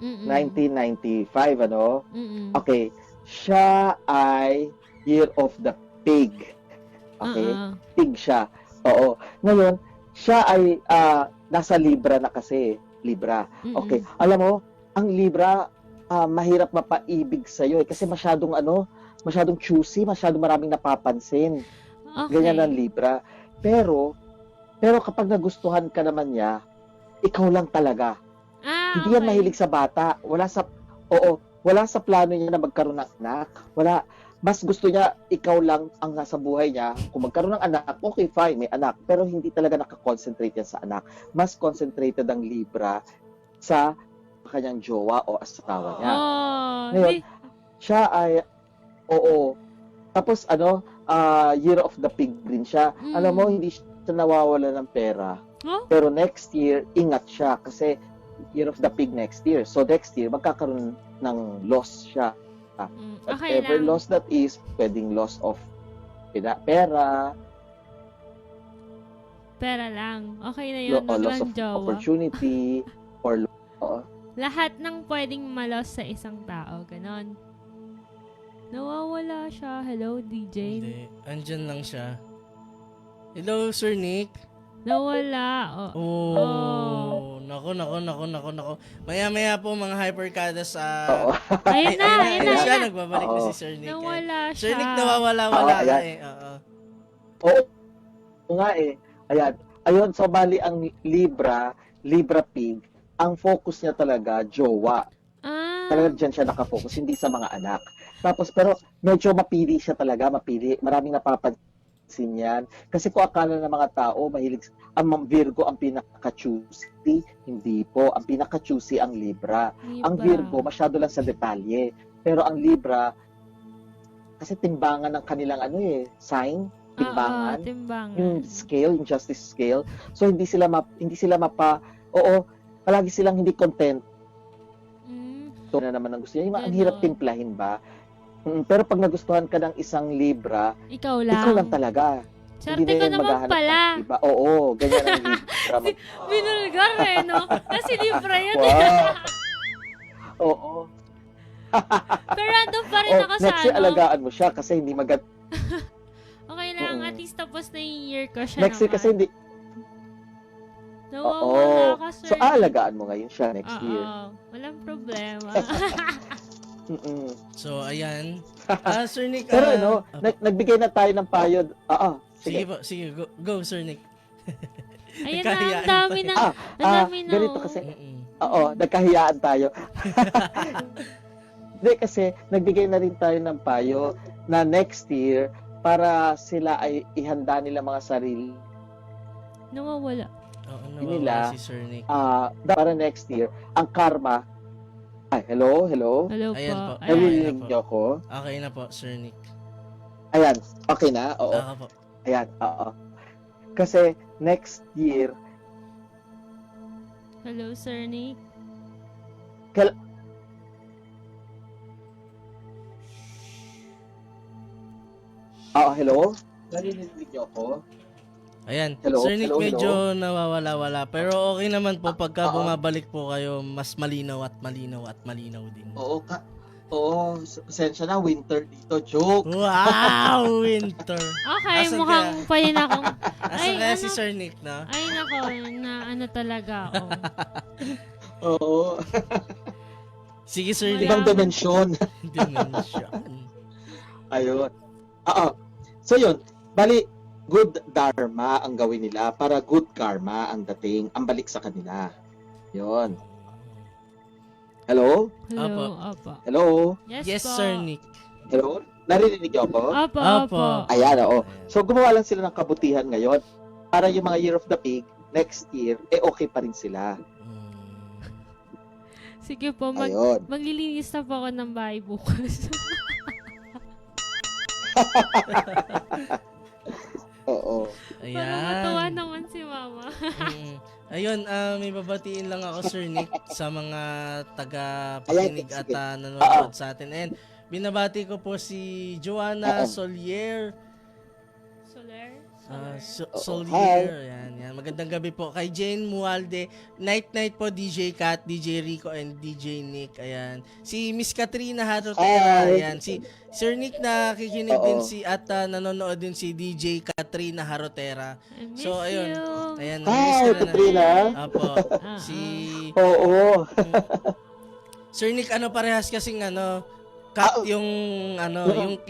Mm-mm. 1995, ano? Mm-mm. Okay. Siya ay Year of the Pig. Okay? Pig siya. Oo. Ngayon, siya ay nasa Libra na kasi. Libra. Mm-mm. Okay. Alam mo, ang Libra, mahirap mapaibig sa'yo eh. Kasi masyadong choosy, masyadong maraming napapansin. Okay. Ganyan ang Libra. Pero kapag nagustuhan ka naman niya, ikaw lang talaga. Hindi yan okay. mahilig sa bata. Wala sa plano niya na magkaroon ng anak. Wala. Mas gusto niya, ikaw lang ang nasa buhay niya. Kung magkaroon ng anak, okay, fine, may anak. Pero hindi talaga nakakonsentrate yan sa anak. Mas concentrated ang Libra sa kanyang jowa o asawa niya. Ngayon, siya ay, tapos Year of the Pig din siya. Alam mo, hindi siya nawawala ng pera. Oh? Pero next year, ingat siya kasi Year of the Pig next year. So next year, magkakaroon ng loss siya. Okay Whatever lang. loss that is, pwedeng loss of pera, Pera lang. Okay na yun. o loss of Walang jowa. opportunity, or Lahat ng pwedeng malos sa isang tao. Ganon. Nawawala siya. Hello, DJ. Hindi. Andyan lang siya. Hello, Sir Nick. Nawala. Oh. Nako. Maya-maya po mga hyperkadas Ayun na. siya. Nagbabalik na si Sir Nick. Nawala siya. Sir Nick, nawawala-wala Oo, ka ayan. eh. Oo. Oo nga eh. Ayan. Ayun, so bali ang Libra Pig, ang focus niya talaga, jowa. Talagang dyan siya nakafocus, hindi sa mga anak. Tapos, pero medyo mapili siya talaga, maraming napapansin yan. Kasi kung akala ng mga tao, mahilig, ang Virgo ang pinaka-choosy, hindi po. Ang pinaka-choosy ang Libra. Ang Virgo, masyado lang sa detalye. Pero ang Libra, kasi timbangan ng kanilang sign, timbangan. Timbangan. Yung scale, yung justice scale. So, hindi sila palagi silang hindi content. Ito na naman ang gusto niya. Ang hirap timplahin ba? Pero pag nagustuhan ka ng isang Libra, Ikaw lang. ikaw lang talaga. Swerte Hindi ko na yan naman maghahanap pala. ng iba. Oo, ganyan ang Libra. Binulgar no? Kasi Libra yun. Wow. Oo. Pero andun pa rin ako sa next year, alagaan mo siya kasi hindi Okay lang, at least tapos na yung year ko siya next year kasi hindi. Nawawala ka, sir. So, alagaan mo ngayon siya next year. Walang problema. So, ayan. Sir Nick. Pero nagbigay na tayo ng payo. Sige po, sige. Go, Sir Nick. Ayun na, ang dami na. Ang dami na. Ganito kasi. Nagkahiyaan tayo. Hindi kasi, nagbigay na rin tayo ng payo na next year, para sila ay ihanda nila mga sarili Nawawala. Oo, nila, si Sir Nick. para next year, ang karma, Ay, hello, hello. Hello Ayan po. po. Ayan. Narinig niyo ako? Okay na po, Sir Nick. Ayan, okay na? Oo. Ako po. Ayan, oo. Kasi next year, Hello, Sir Nick. hello? Narinig niyo ako? Ayan. Hello, Sir Nick, hello, medyo nawawala-wala. Pero okay naman po pagka Oo. bumabalik po kayo, mas malinaw at malinaw at malinaw din. Oo, pasensya na, winter dito, joke. Wow! Winter! Okay, Asan mukhang pwede na akong... Asan kaya si Sir Nick, no? Ay, nako, na ano talaga ako. Oo, Sige, Sir Wala. Nick. ibang dimensyon. Dimension. Ayun. Oo. So yun, bali, good dharma ang gawin nila para good karma ang dating, ang balik sa kanila. Yun. Hello? Hello, opo. Hello? Yes, po. Sir Nick. Hello? Narinig niyo ako? Opo, Opo. opo. Ayan, oo. So gumawa lang sila ng kabutihan ngayon para yung mga Year of the Pig, next year, okay pa rin sila. Sige po, Ayun. maglilinis na po ako ng bahay bukas. Oo. Parang Ayan. matuwa naman si Mama. Ayun, may babatiin lang ako, Sir Nick, sa mga taga-pakinig Ayan, at sige. nanonood sa atin. And binabati ko po si Joanna Oo. Solier. Soler? Solier. Yan. Magandang gabi po. Kay Jane Mualde. Night po, DJ Kat, DJ Rico, and DJ Nick. Ayan. Si Miss Katrina Harotera. Hi. Ayan. Si Sir Nick nakikinig Oo. din at nanonood din si DJ Katrina Harotera. I miss So, ayun. you. Ayan. Hi, namiss ka na. Katrina. Apo. Ah, Si Oo. Sir Nick, parehas kasing cut yung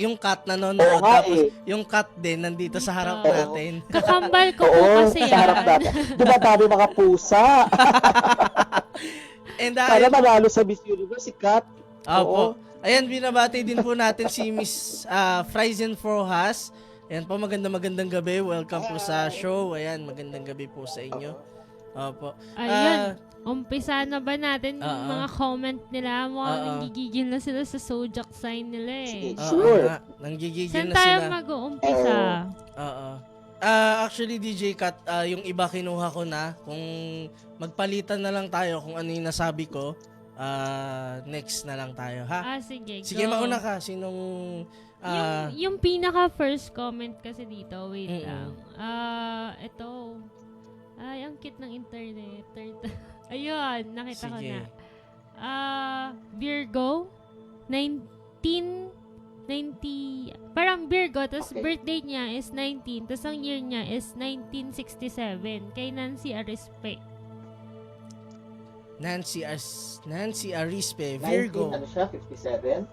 yung cut na Oo nanonood nga tapos eh. yung cut din nandito sa harap Oo. natin. Kakambal ko po Oo, kasi sa harap yan. natin. Dumatabi mga pusa. And Sana manalo sa Miss Universe si Kat. Opo. Ayan, binabati din po natin si Miss Frizen Frohas. Ayan po, magandang gabi. Welcome po sa show. Ayan, magandang gabi po sa inyo. Opo. Ayun. Umpisa na ba natin yung Oo. mga comment nila? Mukhang Oo. nanggigigil na sila sa zodiac sign nila eh. Sige. Sure. Nanggigigil Saan na tayo sila. mag-uumpisa? Oo. Actually, DJ Kat, yung iba kinuha ko na. Kung magpalitan na lang tayo kung ano yung nasabi ko, next na lang tayo, ha? Sige, Sige, go. mauna ka. Sinong... yung pinaka first comment kasi dito, wait Mm-mm. lang. Ito. Ay, ang cute ng internet. Ayun, nakita ko Sige. na. Virgo, 1990, parang Virgo, tapos Okay. birthday niya is 19, tapos ang year niya is 1967, kay Nancy Arispe. Nancy Arispe, 19, Virgo. ano siya, 57?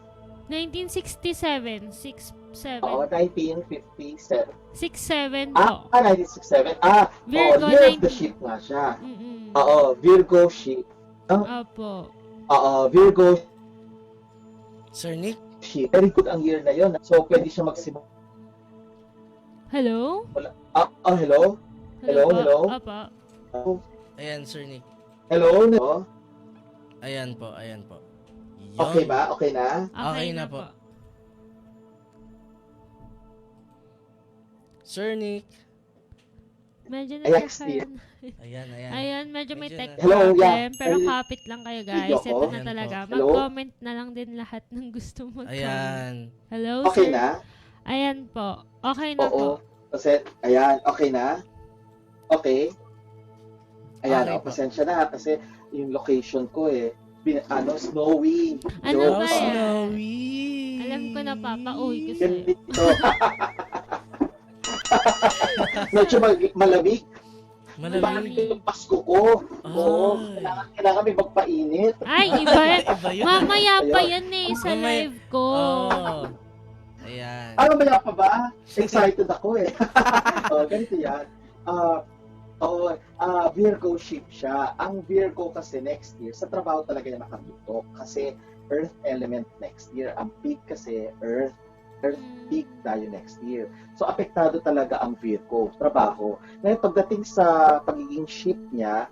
1967, 67, Oo, 1957. 67 Ah, po. 1967. Virgo, Year of the 19. Sheep nga siya. Mm-mm. Oo, Virgo Sheep. Opo. Oo, Virgo Sir Nick? Sheep. Very good ang year na yon. So, pwede siya magsimula. Hello? Hello? Hello, po? hello? Opo. Ayan, Sir Nick. Hello? No? Ayan po. Yun. Okay ba? Okay na? Okay na po. Sir Nick. Medyo Alex, nagkakaroon. Ayan. Ayan, medyo may Medyo tech na- Hello, problem. yeah. Pero Ay, kapit lang kayo guys. video Ito ko. na Ayan talaga. po. Hello? Mag-comment na lang din lahat ng gusto mag-comment. Ayan. Hello, Okay sir? na? Ayan po. Okay na po. Oo. Kasi, ayan, okay na? Okay? Ayan, Okay po. pasensya na kasi yung location ko snowy. Ano Joke. ba yan? Snowy. Alam ko na, Papa. Uy, kasi. Ganito. Medyo malamig. Malamig. Malamig. Yung Pasko ko. Oo. Ay. Kailangan may magpainit. Ay, iba yan. Iba yun. Mamaya pa Ayun. yan eh, sa Mamaya- live ko. Oh. Ayan. Ano ba yan pa ba? Excited ako eh. Ganito yan. Virgo ship siya. Ang Virgo kasi next year, sa trabaho talaga niya nakatutok. Kasi Earth element next year. Ang peak kasi Earth peak tayo next year. So, apektado talaga ang Virgo, trabaho. Ngayon, pagdating sa pagiging ship niya,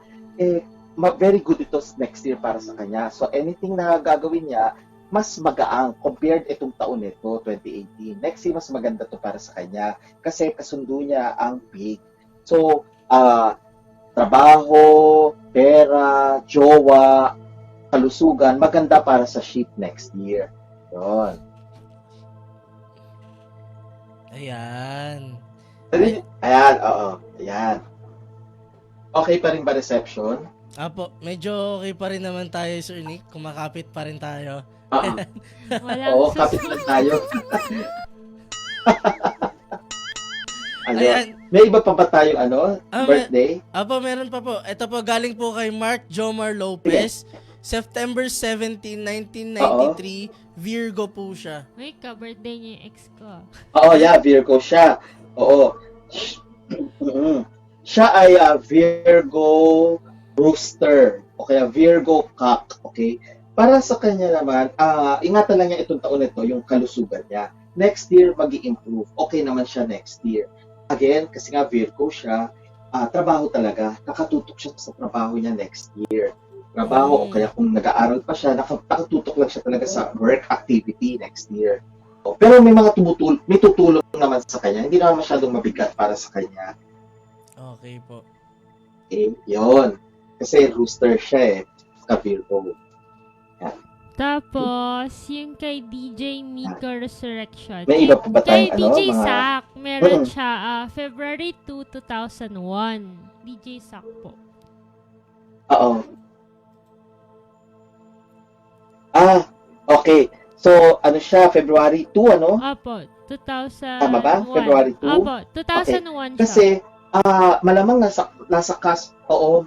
very good ito next year para sa kanya. So anything na gagawin niya, mas magaang compared itong taon nito, 2018. Next year, mas maganda to para sa kanya kasi kasundo niya ang big. So, trabaho, pera, jowa, kalusugan, maganda para sa ship next year. Yun. Ayan. Ayan, oo. Ayan. Okay pa rin ba reception? Apo, medyo okay pa rin naman tayo, Sir Nick. Kumakapit pa rin tayo. Oo. Walang Oo, kapit lang tayo. Ayan. May iba pa ba tayo, birthday? Apo, meron pa po. Ito po, galing po kay Mark Jomar Lopez. September 17, 1993. Virgo po siya. May ka-birthday niya yung ex ko. Oo, yeah, Virgo siya. Oo. Siya ay Virgo Rooster. O kaya Virgo Cock. Okay? Para sa kanya naman, ingatan lang niya itong taon nito, yung kalusugan niya. Next year, mag-i-improve. Okay naman siya next year. Again, kasi nga Virgo siya, trabaho talaga. Nakatutok siya sa trabaho niya next year. Trabaho, o kaya kung nag-aaral pa siya, nakatutok lang siya talaga sa work activity next year. Pero may mga may tutulong naman sa kanya. Hindi naman masyadong mabigat para sa kanya. Okay po. Okay, yun. Kasi rooster siya ka-Virgo. Tapos, yung kay DJ Miko Resurrection. May iba pa ba Kay tayong DJ mga... Sak, meron siya February 2, 2001. DJ Sak po. Oo. Okay. So, ano siya, February 2, ano? Opo, 2001. Tama ba? February 2? Opo, 2001 siya. Kasi, malamang nasa cusp, oo,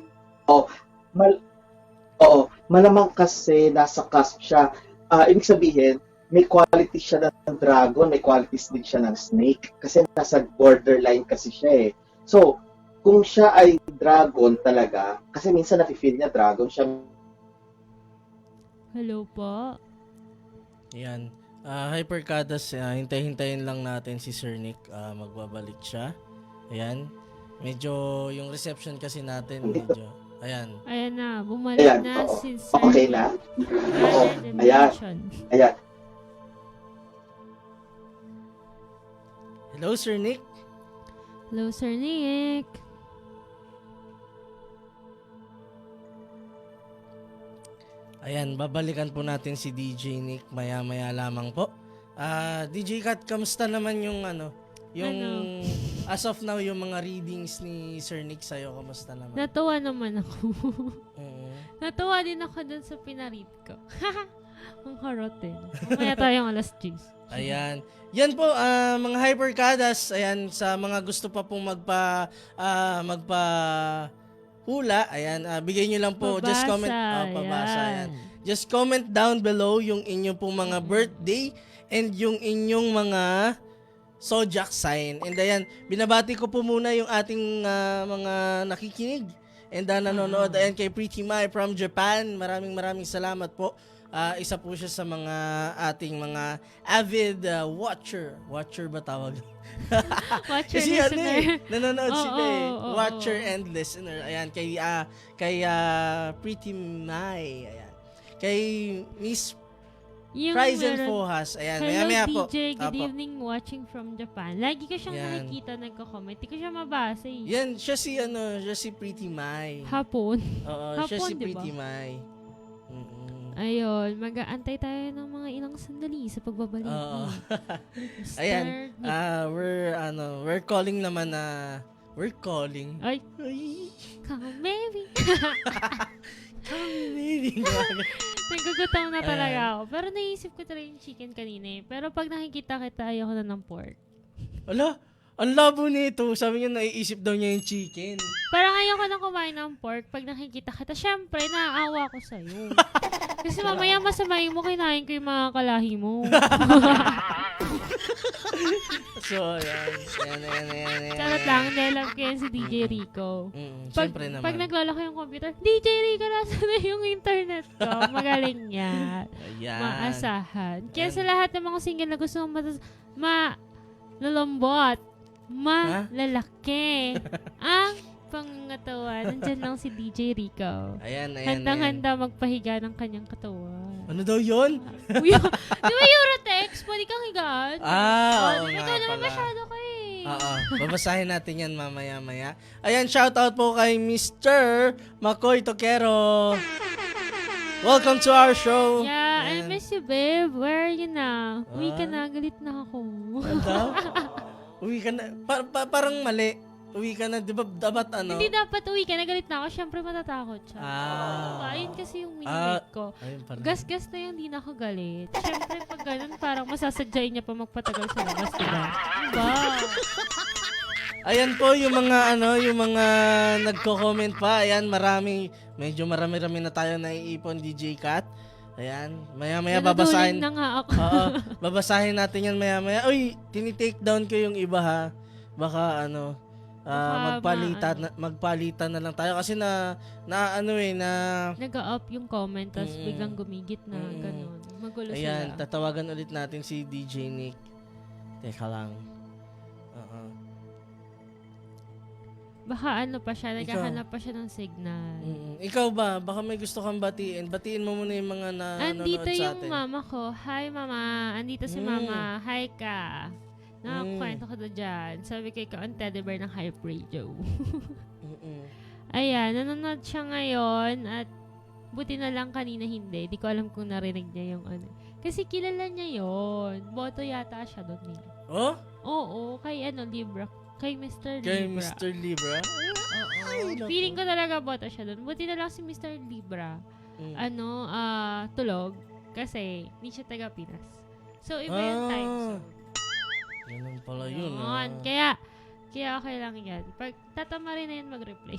malamang kasi nasa cusp siya. Ibig sabihin, may qualities siya ng dragon, may qualities din siya ng snake. Kasi nasa borderline kasi siya eh. So, kung siya ay dragon talaga, kasi minsan nafe-feel niya dragon siya. Hello po. Ayan. Hypercadas, hintay-hintayin lang natin si Sir Nick. Magbabalik siya. Ayan. Medyo yung reception kasi natin, medyo... Ayan. Ayan na, bumalik Ayan, na oo. si Sir. Okay na? Oo. Ayan. Hello, Sir Nick. Hello, Sir Nick. Ayan, babalikan po natin si DJ Nick maya-maya lamang po. DJ Kat, kamusta naman yung as of now, yung mga readings ni Sir Nick sa'yo, kamusta naman? Natuwa naman ako. Oo. Natuwa din ako dun sa pinarit ko. Ang harot eh. Mamaya tayong alas 10. Ayan. Yan po, mga hypercadas, ayan, sa mga gusto pa pong hula, ayan, bigay nyo lang po, just comment, pabasa, ayan. Just comment down below yung inyong pong mga birthday and yung inyong mga zodiac sign. And ayan, binabati ko po muna yung ating mga nakikinig and nanonood. Ayan, kay Pretty Mai from Japan, maraming salamat po. Isa po siya sa mga ating mga avid watcher. Watcher ba tawag? Watcher, Kasi listener. nanonood sila eh. Oo. Watcher and listener. Ayan, kay Pretty Mai. Ayan. Kay Miss Yung Ryzen meron- Fohas. Ayan, Hello, maya po. DJ. Good Apo. evening, watching from Japan. Lagi ko siyang Yan. nakikita, nagko-comment. Di ko siya mabasa eh. Yan, siya si Pretty Mai. Hapon. Oo, siya Hapon, si di ba? Pretty Mai. Mm-mm. Ayun, mag-aantay tayo ng mga ilang sandali sa pagbabalik. Oo. Start Ayan, with- we're calling naman we're calling. Ay, Ay, come baby. maybe. Nagugutom na talaga ako. Pero naisip ko talaga yung chicken kanina eh. Pero pag nakikita kita, ayoko na ng pork. Ala, ang labo nito. Sabi niya, naiisip daw niya yung chicken. Parang ayoko na kumain ng pork pag nakikita kita. Syempre, naaawa ko sa'yo. Kasi mamaya masamayin mo, kinain ko yung mga kalahi mo. So, ayan. Charot lang, nilove ko yan si DJ Rico. Siyempre naman. Pag naglala ko yung computer, DJ Rico, nasa na yung internet ko. Magaling yan. Ayan. Maasahan. Kaya sa lahat ng mga single na gusto mong malulambot, malalaki, ang pang katawan, nandyan lang si DJ Rico. Ayan. Handang-handa magpahiga ng kanyang katawan. Ano daw yun? Di ba Eurotex? Pwede kang higaan. Oo Di ba nga ikaw naman pala. masyado ka eh. Oo, babasahin natin yan mamaya-maya. Ayan, shoutout po kay Mr. Makoy Toquero. Welcome to our show. Yeah, I Ayan. miss you, babe. Where are you now? Uwi ka na, galit na ako. Ano daw? Uwi ka na. Parang mali. Uwi ka na, di ba? Dapat ano? Hindi dapat uwi ka na, galit na ako. Siyempre matatakot siya. Ayun kasi yung minimate ko. Ayun pala. Gas-gas na yung di na ako galit. Siyempre pag ganun, parang masasadyain niya pa magpatagal sa labas, diba? Diba? Ayan po yung mga yung mga nagko-comment pa. Ayan, medyo marami-rami na tayo naiipon, DJ Kat. Ayan, maya-maya babasahin. Naduling na nga ako. Oo, babasahin natin yan maya-maya. Uy, tinitake down ko yung iba ha. Baka magpalitan na lang tayo kasi na Nag-up yung comment, tapos Mm. biglang gumigit na, ganun. Magulo ayan, sila. tatawagan ulit natin si DJ Nick. Teka lang. Baka ano pa siya, naghahanap pa siya ng signal. Ikaw ba? Baka may gusto kang batiin. Batiin mo muna yung mga Andito nanonood sa yung atin. mama ko. Hi, mama. Andito si mama. Hi ka. Nakakwento ko na dyan. Sabi ko ikaw ang teddy bear ng Hype Radio. Ayan, nanonood siya ngayon at buti na lang kanina hindi. Di ko alam kung narinig niya yung ano. Kasi kilala niya yon. Boto yata siya doon eh. Oh? Oo, kay Libra. Kay Mr. Kay Libra. Mr. Libra? Oo. Feeling ko talaga boto siya doon. Buti na lang si Mr. Libra. Tulog. Kasi hindi siya taga Pinas. So, iba yung time zone. Ganun pala yun. Yun. Kaya okay lang yan. Pag tatama rin na yun mag-replay.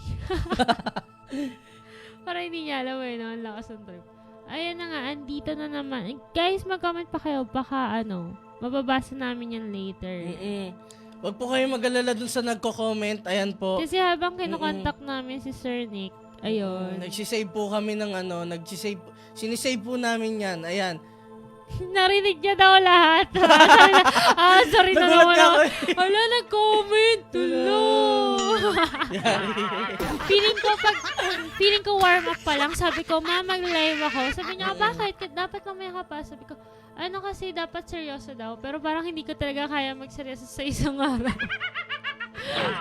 Para hindi niya alam eh, no? Ang lakas ng trip. Ayan na nga, andito na naman. Guys, mag-comment pa kayo. Baka mababasa namin yan later. Wag po kayo mag-alala dun sa nagko-comment. Ayan po. Kasi habang kinukontak namin si Sir Nick, ayun. Nagsisave po kami ng sinisave po namin yan. Ayan. Narinig niya daw lahat. Sorry na Nagulat naman ka ako. ako Wala, nag-comment. Tulo. feeling ko warm up pa lang. Sabi ko, ma, mag-live ako. Sabi niya, bakit? Dapat mamaya ka pa. Sabi ko, kasi dapat seryoso daw. Pero parang hindi ko talaga kaya magseryoso sa isang araw.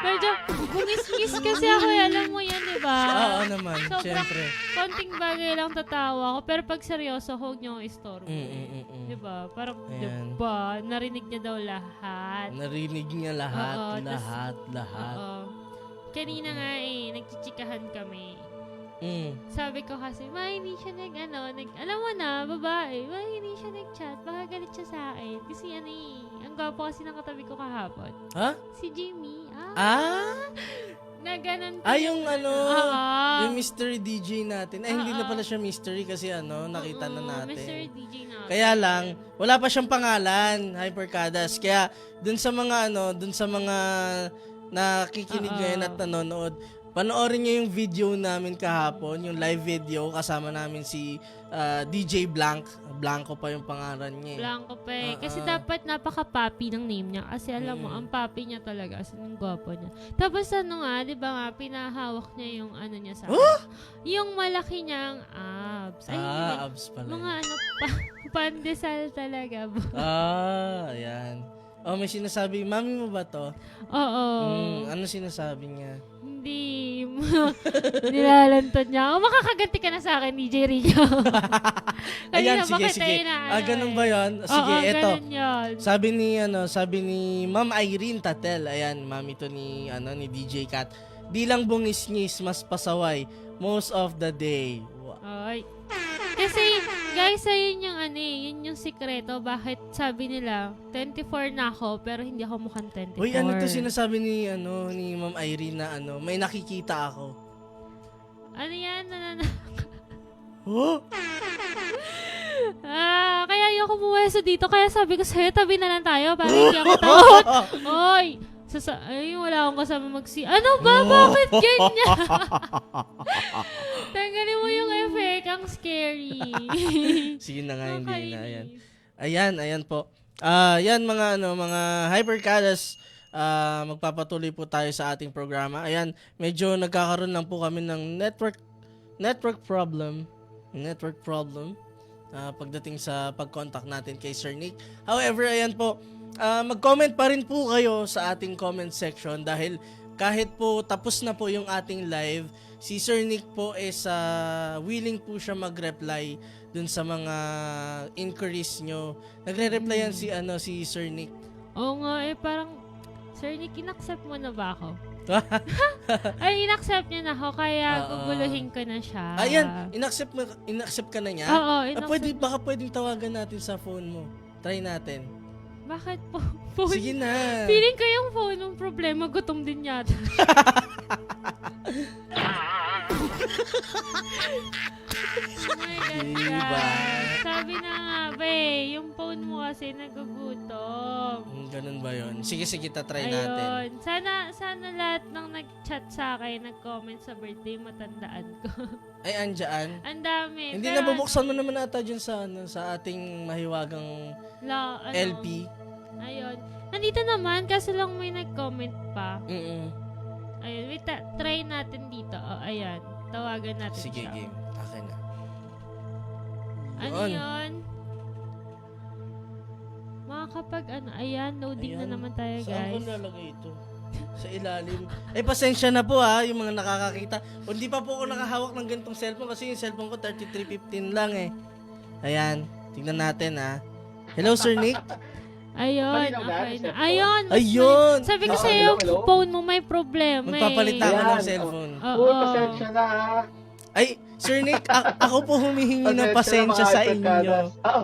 Medyo bungis-ngis kasi ako. Alam mo yan, di ba? Oo naman, Sobrang syempre. konting bagay lang tatawa ako. Pero pag seryoso, huwag niyo akong istorbo. Di ba? Parang, di Ayan. ba? Narinig niya daw lahat. Narinig niya lahat. Oo, lahat. Oo. Kanina nga nagchichikahan kami. Sabi ko kasi, hindi siya alam mo na, babae, hindi siya nag-chat, baka galit siya sa akin. Kasi ang gwapo kasi ng katabi ko kahapon. Ha? Si Jimmy. Na ganun. Yung yung mystery DJ natin. Ay, hindi na Oo. pala siya mystery kasi nakita na natin. Mr. DJ na. Kaya lang, wala pa siyang pangalan, Hypercadas. Kaya, dun sa mga nakikinig ngayon at nanonood, panoorin niyo yung video namin kahapon, yung live video, kasama namin si DJ Blanco pa yung pangalan niya. Blanco pa eh. Kasi dapat napaka-papi ng name niya. Kasi alam mo, ang papi niya talaga. As in, ang gwapo niya. Tapos di ba nga, pinahawak niya yung niya sa yung malaki niyang abs. Ay, hindi. Abs pala. Mga pandesal talaga. Ayan. May sinasabi, mami mo ba to? Oo. Ano sinasabi niya? Hindi. Nilalantad niya. Makakaganti ka na sa akin, DJ Rico. Ayan, sige. Ganun ba yun? Sige, eto. Ganun yun. Sabi ni Ma'am Irene Tatel, ayan, mami to ni DJ Kat. Di lang bungis-ngis, mas pasaway most of the day. Ay. Kasi, guys, ayun yun yung sikreto. Bakit sabi nila, 24 na ako, pero hindi ako mukhang 24. Uy, ano to sinasabi ni Ma'am Irene na may nakikita ako. Ano yan? Oh? Kaya ayoko puweso dito. Kaya sabi ko sa'yo, tabi na lang tayo para hindi ako takot. Oy! Wala akong kasama ano ba? Bakit ganyan? Tanggalin mo yung effect. Ang scary. Sige na nga, hindi na. Nakakainis. Ayan po. Yan mga Hypercadas. magpapatuloy po tayo sa ating programa. Ayan, medyo nagkakaroon lang po kami ng network problem pagdating sa pag-contact natin kay Sir Nick. However, ayan po, mag-comment pa rin po kayo sa ating comment section dahil kahit po tapos na po yung ating live, si Sir Nick po is willing po siya mag-reply dun sa mga inquiries nyo. Nagre-reply yan si Sir Nick. Oo nga, parang, Sir Nick, in-accept mo na ba ako? Ay, in-accept niya na ako, kaya guguluhin ko na siya. Ayan, in-accept ka na niya? Oo, in-accept. Baka pwedeng tawagan natin sa phone mo. Try natin. Bakit po? Phone? Sige na. Feeling ko yung phone ng problema, gutom din yata. Oh my God, Diba? guys. Sabi na nga ba yung phone mo kasi nagugutom. Ganun ba yun? Sige, try natin. Ayun. Sana lahat ng nag-chat sa akin, nag-comment sa birthday, matandaan ko. Ay, andyan? Ang dami. Hindi, Pero nabubuksan mo naman ata dyan sa ating mahiwagang LP. Ayun. Nandito naman, kasi lang may nag-comment pa. Ayun, wait, try natin dito. Ayan, tawagan natin Sige, siya. game. Akin na. Ano yun? Ayan, loading na naman tayo, Saan ko guys. nalagay ito? Sa ilalim. Ay, pasensya na po yung mga nakakakita. O, hindi pa po ako nakahawak ng ganitong cellphone kasi yung cellphone ko 3315 lang eh. Ayan, tingnan natin Hello, Sir Nick? Ayun, Malinaw na, okay na. cellphone. Ayun! Ayun! Sabi ko Ah, sa'yo, hello? phone mo may problema Magpapalit na ako Ayan, ng cellphone. Oo. Pasensya na ha. Ay, Sir Nick, ako po humihingi ng pasensya mga sa hypercadas. inyo. Oo.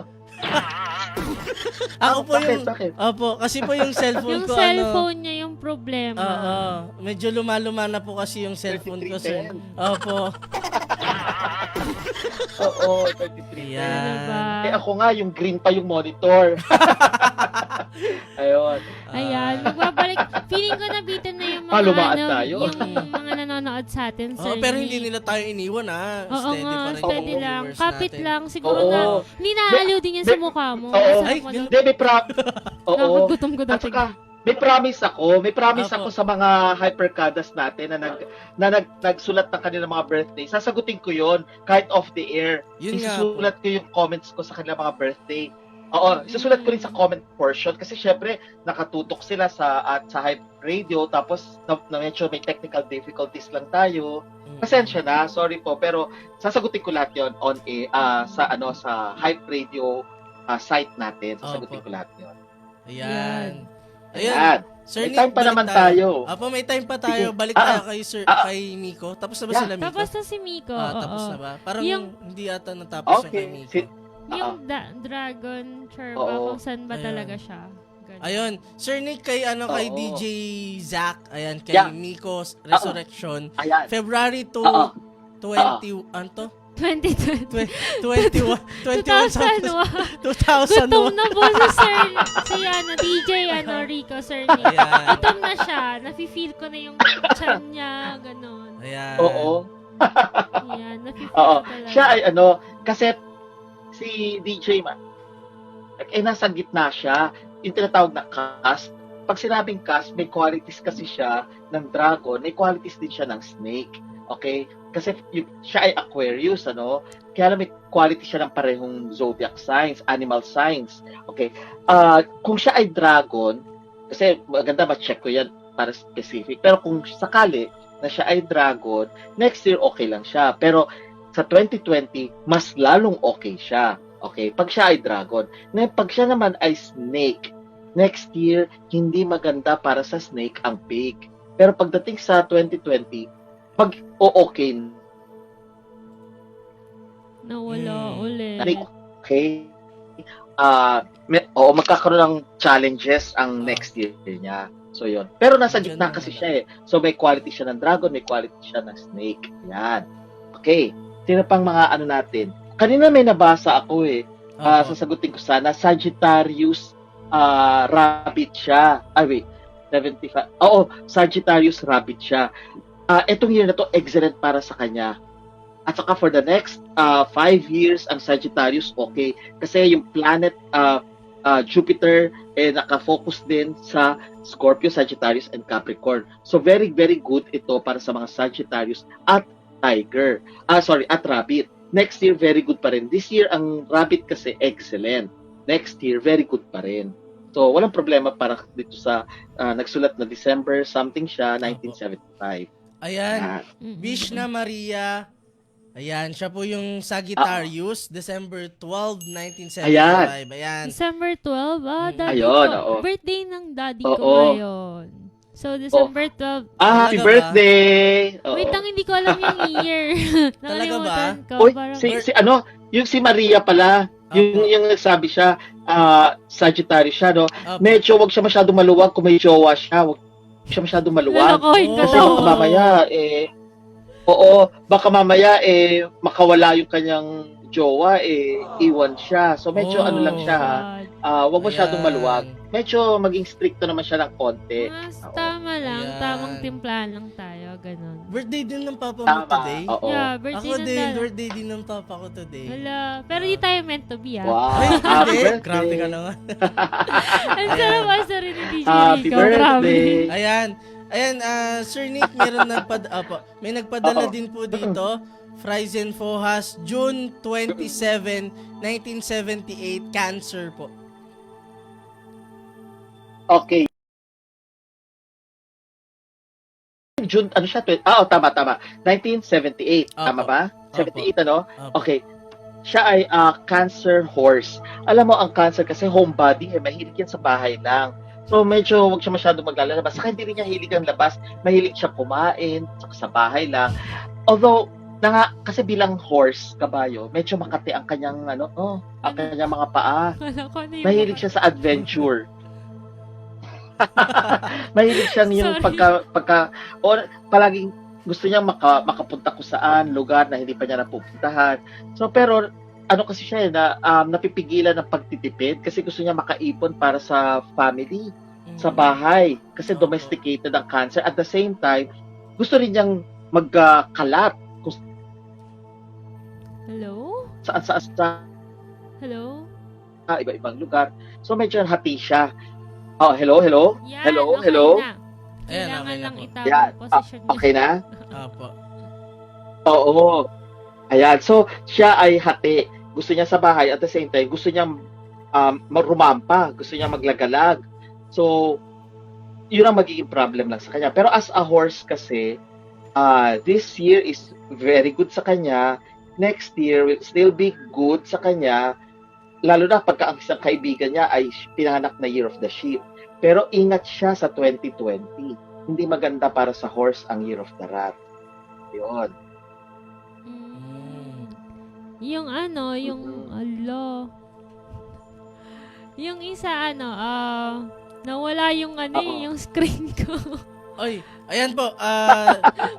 Ako po yung... Bakit? Opo, kasi po yung cellphone Yung ko, cellphone niya yung problema. Oo. Medyo lumaluma na po kasi yung cellphone ko, sir. 2310. Opo. Oo, 23. Yan. Diba? Ako nga, yung green pa yung monitor. Ayun. Ayan, magbabalik. Feeling ko nabitin na yung mga, Lumaan tayo. yung mga nanonood sa atin, sir. Pero hindi nila tayo iniwan, Oo Steady nga, pa rin steady yung lang. viewers Kapit natin. lang. Siguro Oo. na, hindi naaaliw din yan sa mukha mo. Oo. Masarap Ay, mo yun- daw. Hindi, Oo. Nakagutom ko At dati. saka, may promise Apo. ako sa mga hypercadas natin na nagsulat ng kanilang mga birthday. Sasagutin ko yon kahit off the air. Yun nga. Isusulat ko yung comments ko sa kanilang mga birthday. Oo, isusulat ko rin sa comment portion kasi syempre nakatutok sila sa Hype Radio tapos na medyo may technical difficulties lang tayo. Pasensya na, sorry po, pero sasagutin ko lahat 'yon on sa Hype Radio site natin. Sasagutin ko lahat 'yon. Ayan. Ayan. Sir May Nick, time pa balik naman tayo. Apo, may time pa tayo. Sige. Balik tayo kay kay Miko. Tapos na ba Yeah. sila Miko? Tapos na si Miko. Tapos oo. na ba? Parang Yung- hindi ata natapos yung kay Okay. Miko. Yung Dragon Cherba, Oo. kung saan ba Ayan. talaga siya. Ganun. Ayun, Sir Nick, kay kay Oo. DJ Zack, ayan, kay Yeah. Miko's Resurrection, Ayan. February 2, Oo. 20, ano to? 2020. 21, 2001. 2001. Gutom na po si DJ Rico, Sir Nick. Ayan. Gutom na siya. Nafe-feel ko na yung chan niya, gano'n. Ayan. Oo. Ayan, nafe-feel Oo. ko talaga. Siya ay kasi si DJ nasa gitna siya, yung tinatawag na cast. Pag sinabing cast, may qualities kasi siya ng dragon, may qualities din siya ng snake. Okay? Kasi siya ay Aquarius, Kaya lang may quality siya ng parehong zodiac signs, animal signs. Okay? Kung siya ay dragon, kasi maganda ma-check ko yan para specific. Pero kung sakali na siya ay dragon, next year okay lang siya. Pero sa 2020, mas lalong okay siya. Okay? Pag siya ay dragon. Pag siya naman ay snake, next year, hindi maganda para sa snake ang pig. Pero pagdating sa 2020, pag okay, Nawala ulit. okay, magkakaroon ng challenges ang next year niya. So, yun. Pero nasa gitna kasi siya So, may quality siya ng dragon, may quality siya ng snake. Yan. Okay. Sino pang mga natin? Kanina may nabasa ako sasagutin ko sana. Sagittarius rabbit siya. 75. Oo, Sagittarius rabbit siya. Etong year na to, excellent para sa kanya. At saka for the next 5 years, ang Sagittarius okay. Kasi yung planet Jupiter nakafocus din sa Scorpio, Sagittarius, and Capricorn. So very, very good ito para sa mga Sagittarius at Tiger. At Rabbit. Next year, very good pa rin. This year, ang Rabbit kasi excellent. Next year, very good pa rin. So, walang problema para dito sa nagsulat na December something siya, 1975. Ayan. Mm-mm. Bish na Maria. Ayan, siya po yung Sagittarius, December 12, 1975. Ayan. December 12, daddy Ayun, ko. oo. Birthday ng daddy Oo. ko ngayon. So, December 12. Happy Talaga ba? birthday! Oo. Wait lang, hindi ko alam yung year. Talaga ba? Nakalimutan ko. Uy, Parang, yung si Maria pala, yung nagsabi siya, Sagittarius siya, no? Opo. Medyo wag siya masyadong maluwag kung may jowa siya. Wag siya masyadong maluwag. lalakohin ka Oo. Kasi daw. baka mamaya, baka mamaya, makawala yung kanyang jowa, iwan siya. So, medyo ano lang siya, ha? Wag masyadong Ayan. maluwag. Medyo maging stricto naman siya ng konti. Mas Oo. tama lang. Ayan. Tamang timplahan lang tayo. Ganon. Birthday din ng papa mo Tama. today. Oo. Yeah, birthday Ako ng din, dad. birthday din ng papa ko today. Wala. Pero di tayo meant to be, Wow. Ay, Happy hindi. birthday. Grabe ka naman. Ang sarap asa rin ni DJ Happy Rico. Grabe. birthday. Ayan. Ayan, Sir Nick, may nagpadala Oo. din po dito. Frizen Fohas, June 27, 1978, Cancer po. Okay. June, ano siya? Tama. 1978. Tama Opo. ba? 78, ano? Opo. Okay. Siya ay Cancer horse. Alam mo, ang Cancer kasi homebody, mahilig yan sa bahay lang. So, medyo wag siya masyadong maglalabas. Saka hindi rin niya hilig ang labas. Mahilig siya kumain, saka sa bahay lang. Although, kasi bilang horse, kabayo, medyo makati ang kanyang, ang kanyang mga paa. Wala ko na yung Mahilig siya sa adventure. Mahilig siya yung Sorry. palaging gusto niya makapunta kung saan lugar na hindi pa niya napupuntahan. So pero kasi siya na napipigilan ng pagtitipid kasi gusto niya makaipon para sa family, sa bahay kasi domesticated ang Cancer. At the same time, gusto rin niyang magkalat kung Hello? saan sa Hello? iba-ibang lugar. So medyo hati siya. Oh, hello. Yan, Hello, okay hello. na. Ayan, Kailangan okay na lang po. itama Yan. yung position niya. Okay na? Apo. Oo. Ayan. So, siya ay hati. Gusto niya sa bahay at the same time, gusto niya rumampa. Gusto niya maglagalag. So, yun ang magiging problem lang sa kanya. Pero as a horse kasi, this year is very good sa kanya. Next year will still be good sa kanya. Lalo na pagka ang isang kaibigan niya ay pinanganak na Year of the Sheep. Pero ingat siya sa 2020. Hindi maganda para sa horse ang Year of the Rat. Yun. Mm. Yung yung isa nawala yung Oo. yung screen ko. Oy, ayan po.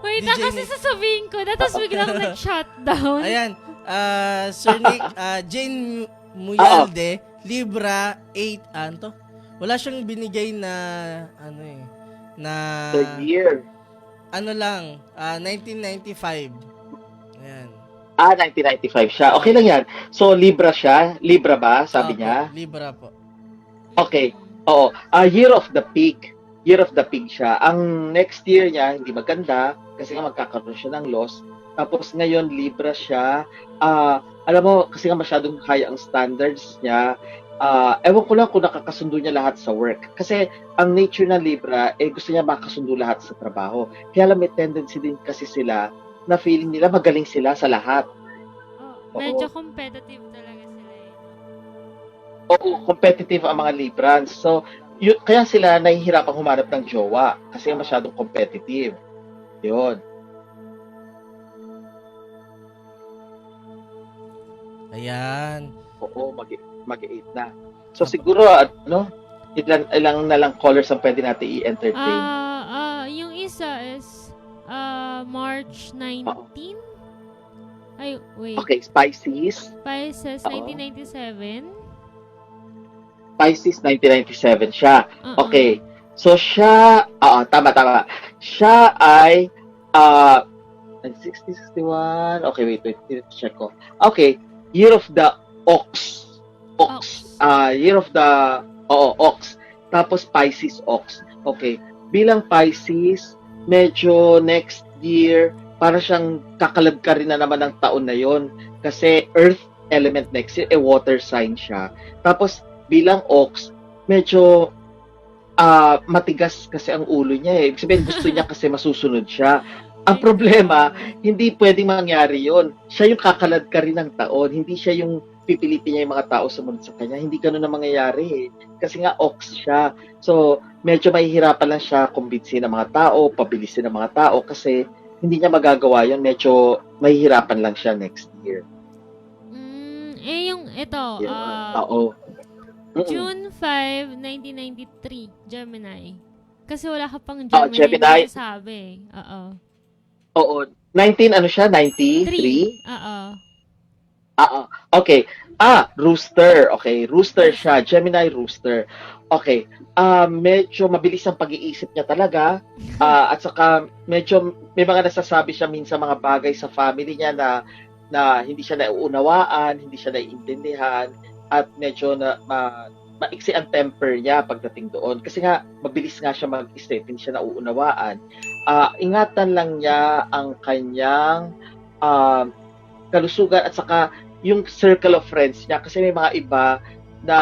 Wait lang DJ kasi Nick. sasabihin ko na tapos biglang nag-shutdown. Ayan. Sir Nick, Jane Muyalde, Libra 8, to? Wala siyang binigay na, The year. 1995. Ayan. 1995 siya. Okay lang yan. So, Libra siya. Libra ba? Sabi Opo, niya? Libra po. Okay. Oo. Year of the Pig. Year of the Pig siya. Ang next year niya, hindi maganda kasi nga magkakaroon siya ng loss. Tapos ngayon, Libra siya. Alam mo, kasi nga masyadong high ang standards niya. Ewan ko lang kung nakakasundo niya lahat sa work. Kasi ang nature ng Libra, gusto niya makasundo lahat sa trabaho. Kaya lang may tendency din kasi sila na feeling nila magaling sila sa lahat. Medyo competitive talaga sila eh. Oo, competitive ang mga Librans. So, kaya sila nahihirapang humanap ng jowa kasi masyadong competitive. Yun. Ayan. Oo, mag-8 na. So, siguro, ilang na lang colors ang pwede natin i-entertain. Yung isa is March 19. Ay, wait. Okay, Pisces. Pisces, Oo. 1997. Pisces, 1997 siya. Uh-uh. Okay. So, siya, tama. Siya ay, 61. Okay, wait, check ko. Okay, Year of the Ox. Ox. Year of the Ox. Tapos Pisces Ox. Okay. Bilang Pisces, medyo next year para siyang kakalab ka rin na naman ng taon na yon kasi earth element next year, water sign siya. Tapos bilang Ox, medyo matigas kasi ang ulo niya eh. Ibig sabihin, gusto niya kasi masusunod siya. Ang problema, hindi pwedeng mangyari yon. Siya yung kakalad ka rin ng taon. Hindi siya yung pipilitin niya yung mga tao sumunod sa kanya. Hindi ganun na mangyayari eh. Kasi nga Ox siya. So, medyo mahihirapan lang siya kumbinsin ng mga tao, pabilisin ng mga tao kasi hindi niya magagawa yun. Medyo mahihirapan lang siya next year. Yung ito, Oo. June 5, 1993, Gemini. Kasi wala ka pang Gemini, Gemini. na sabi. Oo. Oo. 19, ano siya? 93? Oo. Okay. Rooster. Okay. Rooster siya. Gemini Rooster. Okay. Medyo mabilis ang pag-iisip niya talaga. At saka, medyo may mga nasasabi siya minsan mga bagay sa family niya na hindi siya nauunawaan, hindi siya naiintindihan, at medyo maiksi ang temper niya pagdating doon. Kasi nga, mabilis nga siya mag-isip, hindi siya nauunawaan. Ingatan lang niya ang kanyang kalusugan at saka yung circle of friends niya. Kasi may mga iba na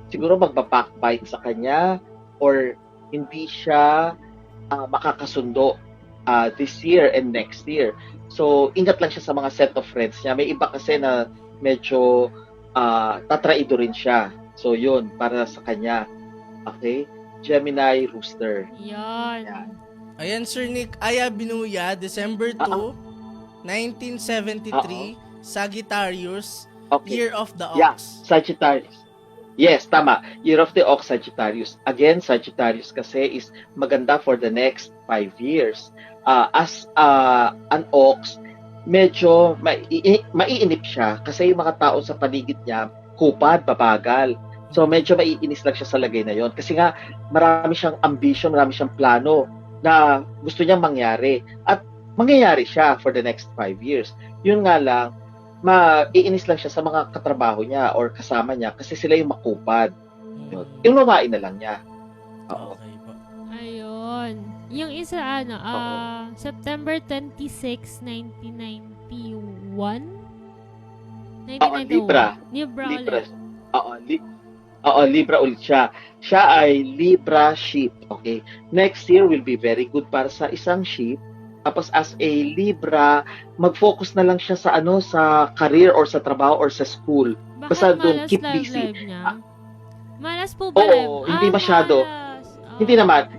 siguro magbabackbite sa kanya or hindi siya makakasundo this year and next year. So, ingat lang siya sa mga set of friends niya. May iba kasi na medyo tatraido rin siya. So, yun, para sa kanya. Okay? Gemini Rooster. Yan. Ayan, Sir Nick, Aya Binuya, December 2, 1973, Sagittarius, Okay. Year of the Ox. Yeah, Sagittarius. Yes, tama. Year of the Ox, Sagittarius. Again, Sagittarius kasi is maganda for the next 5 years. As an Ox, medyo maiinip siya kasi yung mga tao sa paligid niya, kupad, babagal. So, medyo maiinis lang siya sa lagay na yon. Kasi nga, marami siyang ambition, marami siyang plano na gusto niyang mangyari. At mangyayari siya for the next 5 years. Yun nga lang, maiinis lang siya sa mga katrabaho niya or kasama niya kasi sila yung makupad. Yun. Yung lumain na lang niya. Oo. Okay po. Ayun. Yung isa, September 26, 1991? 1991. Libra. Libra Libra. ulit. Libra ulit siya. Siya ay Libra sheep. Okay. Next year will be very good para sa isang sheep. Tapos as a Libra, mag-focus na lang siya sa sa career or sa trabaho or sa school. Bakit Basta doon, malas keep live busy. niya? Malas po ba Oo, hindi masyado. Malas. Hindi naman.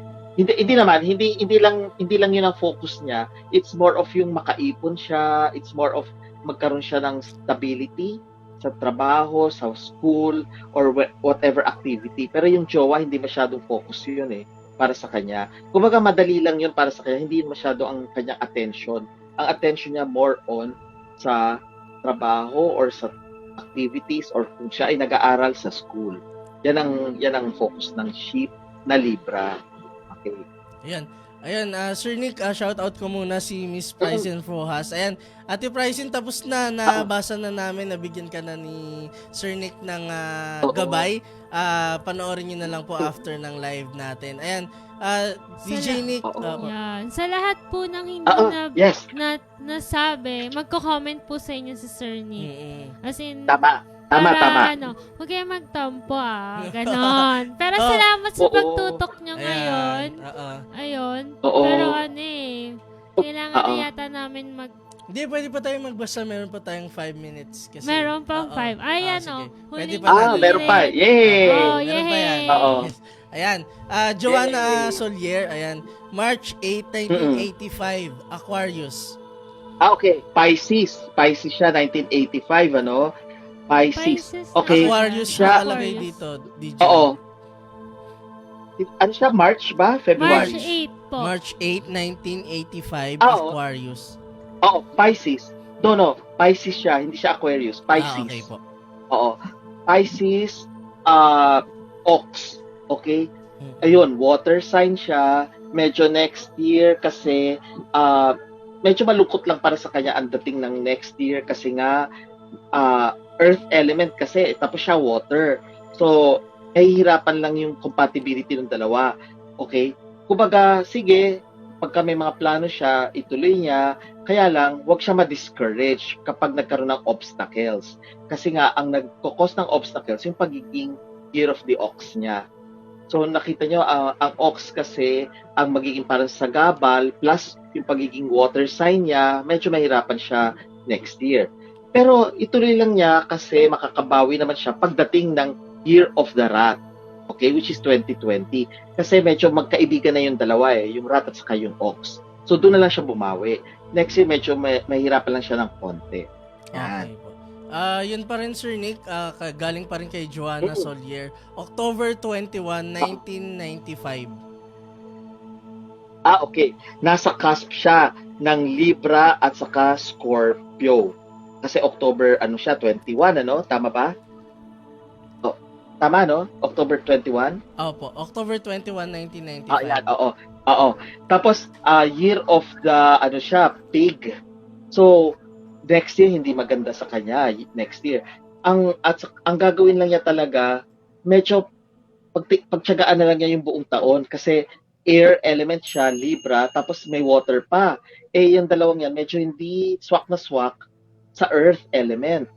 Hindi lang 'yun ang focus niya. It's more of yung makaipon siya, it's more of magkaroon siya ng stability sa trabaho, sa school, or whatever activity. Pero yung jowa, hindi masyadong focus 'yun para sa kanya. Kumbaga madali lang 'yun para sa kanya, hindi yun masyado ang kanyang attention. Ang attention niya more on sa trabaho or sa activities or kung siya ay nag-aaral sa school. Yan ang focus ng sheep na Libra. Okay. Ayan, Sir Nick, shout out ko muna si Miss Pricen Rojas. Ayan, Ate Pricen, tapos na, nabasa na namin, nabigyan ka na ni Sir Nick ng gabay. Panoorin nyo na lang po after ng live natin. Ayan, DJ Nick. Yan. Sa lahat po ng hindi Yes. nasabi, magko-comment po sa inyo si Sir Nick. As in, Tama. Huwag kayo magtampo ganon. Pero salamat sa pagtutok nyo ngayon. Ayun. Oo. Pero kailangan na yata namin Hindi, pwede pa tayong magbasa. Meron pa tayong 5 minutes. Kasi, meron pang 5. Ayan sige. Pwede huling pa natin. Meron pa. Yay! Oh, Meron pa yan. yay! Oo. Yes. Ayan, Joanna Solier, ayan, March 8, 1985, Aquarius. Okay. Pisces siya, 1985, Pisces. Okay. Aquarius siya. nakalagay dito, DJ. Oo. Ano siya? March ba? March February? 8 po. March 8, 1985, Oo. Aquarius. Oo, Pisces. No. Pisces siya, hindi siya Aquarius. Pisces. Okay po. Oo. Pisces, Ox. Okay? Ayun, water sign siya. Medyo next year kasi medyo malungkot lang para sa kanya ang dating ng next year kasi nga earth element kasi tapos siya water. So, nahihirapan lang yung compatibility ng dalawa. Okay? Kumbaga, sige, pagka may mga plano siya, ituloy niya, kaya lang, huwag siya ma-discourage kapag nagkaroon ng obstacles. Kasi nga, ang nagkukos ng obstacles, yung pagiging year of the ox niya. So, nakita nyo, ang ox kasi, ang magiging parang sagabal, plus yung pagiging water sign niya, medyo mahirapan siya next year. Pero ituloy lang niya kasi makakabawi naman siya pagdating ng year of the rat. Okay, which is 2020. Kasi medyo magkaibigan na yung dalawa yung rat at saka yung ox. So, doon na lang siya bumawi. Next year, medyo mahirapan lang siya ng konti. Yan. Okay po. Yun pa rin, Sir Nick, galing pa rin kay Joanna Solier. October 21, 1995. Okay. Nasa cusp siya ng Libra at saka Scorpio. Kasi October, 21, Tama ba? Tama, no? October 21? Opo, October 21, 1995. Yan, oo. Tapos, year of the, pig. So, next year, hindi maganda sa kanya, next year. Ang gagawin lang niya talaga, medyo, pagtyagaan na lang niya yung buong taon, kasi air element siya, Libra, tapos may water pa. Yung dalawang yan, medyo hindi swak na swak sa earth element.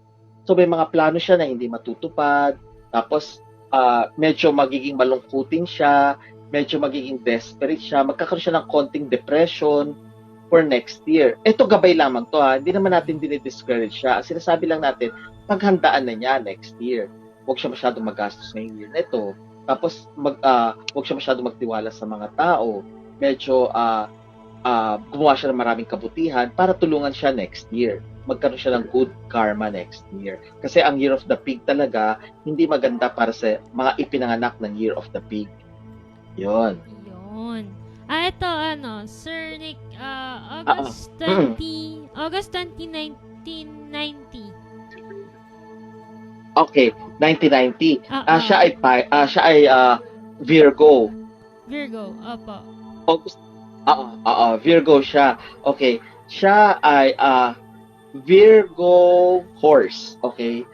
So, may mga plano siya na hindi matutupad, tapos, medyo magiging malungkutin siya, medyo magiging desperate siya, magkakaroon siya ng konting depression for next year. Ito gabay lamang to hindi naman natin dinidiscourage siya. Sinasabi lang natin, paghandaan na niya next year. Huwag siya masyadong magastos ngayong year na ito. Tapos, huwag siya masyadong magtiwala sa mga tao. Medyo, gumawa siya ng maraming kabutihan para tulungan siya next year. Magkaroon siya ng good karma next year. Kasi ang year of the pig talaga, hindi maganda para sa mga ipinanganak ng year of the pig. Yun. Ito, Sir Nick, August 20, August 20, 1990. Okay, 1990. Siya ay Virgo. Virgo, opo. August. Virgo siya. Okay. Siya ay Virgo horse. Okay.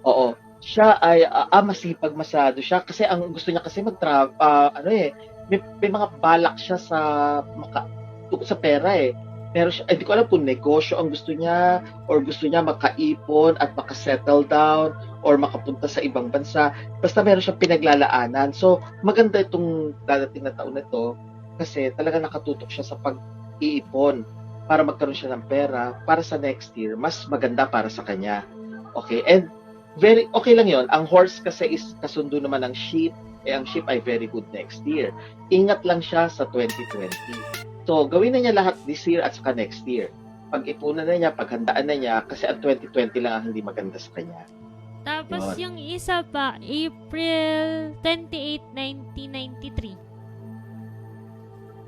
Oo. Siya ay masipag masyado siya kasi ang gusto niya kasi may mga balak siya sa pera Pero siya, hindi ko alam kung negosyo ang gusto niya or gusto niya makaipon at makasettle down or makapunta sa ibang bansa. Basta meron siyang pinaglalaanan. So, maganda itong dadating na taon na ito kasi talaga nakatutok siya sa pag-iipon para magkaroon siya ng pera para sa next year. Mas maganda para sa kanya. Okay? And very okay lang yon. Ang horse kasi is kasundo naman ng sheep. Ang sheep ay very good next year. Ingat lang siya sa 2020. So, gawin na niya lahat this year at saka next year. Pag-ipunan na niya, paghandaan na niya, kasi ang 2020 lang ang hindi maganda sa kanya. Tapos yung isa pa, April 28,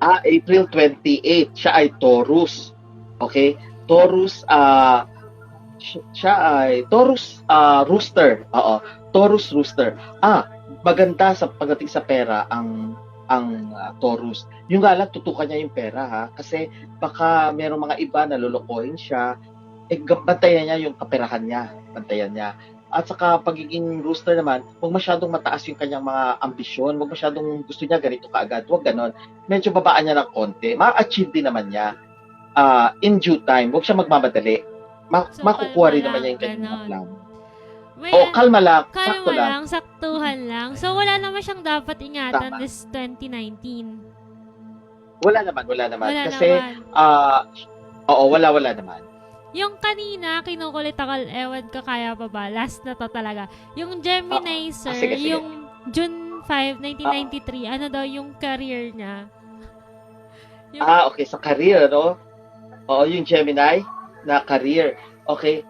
1993. April 28. Siya ay Taurus. Okay? Taurus, siya ay Taurus rooster. Oo. Taurus rooster. Maganda sa pagdating sa pera ang Taurus. Yung nga lang, tutukan niya yung pera kasi baka merong mga iba na lulukohin siya, bantayan niya yung kaperahan niya, bantayan niya. At saka pagiging rooster naman, huwag masyadong mataas yung kanyang mga ambisyon, huwag masyadong gusto niya ganito kaagad, huwag ganon. Medyo babaan niya ng konti, ma-achieve din naman niya in due time, huwag siya magmamadali. Makukuha rin naman niya yung kanyang mga plano. Kalma lang. Sakto lang. Saktuhan lang. So, wala naman siyang dapat ingatan this 2019. Wala naman. Kasi, wala naman. Yung kanina, kinukulit ako, ewan ka kaya pa ba? Last na to talaga. Yung Gemini, sir, sige. yung June 5, 1993, ano daw yung career niya? Okay. Sa career, no? Oo, yung Gemini na career. Okay.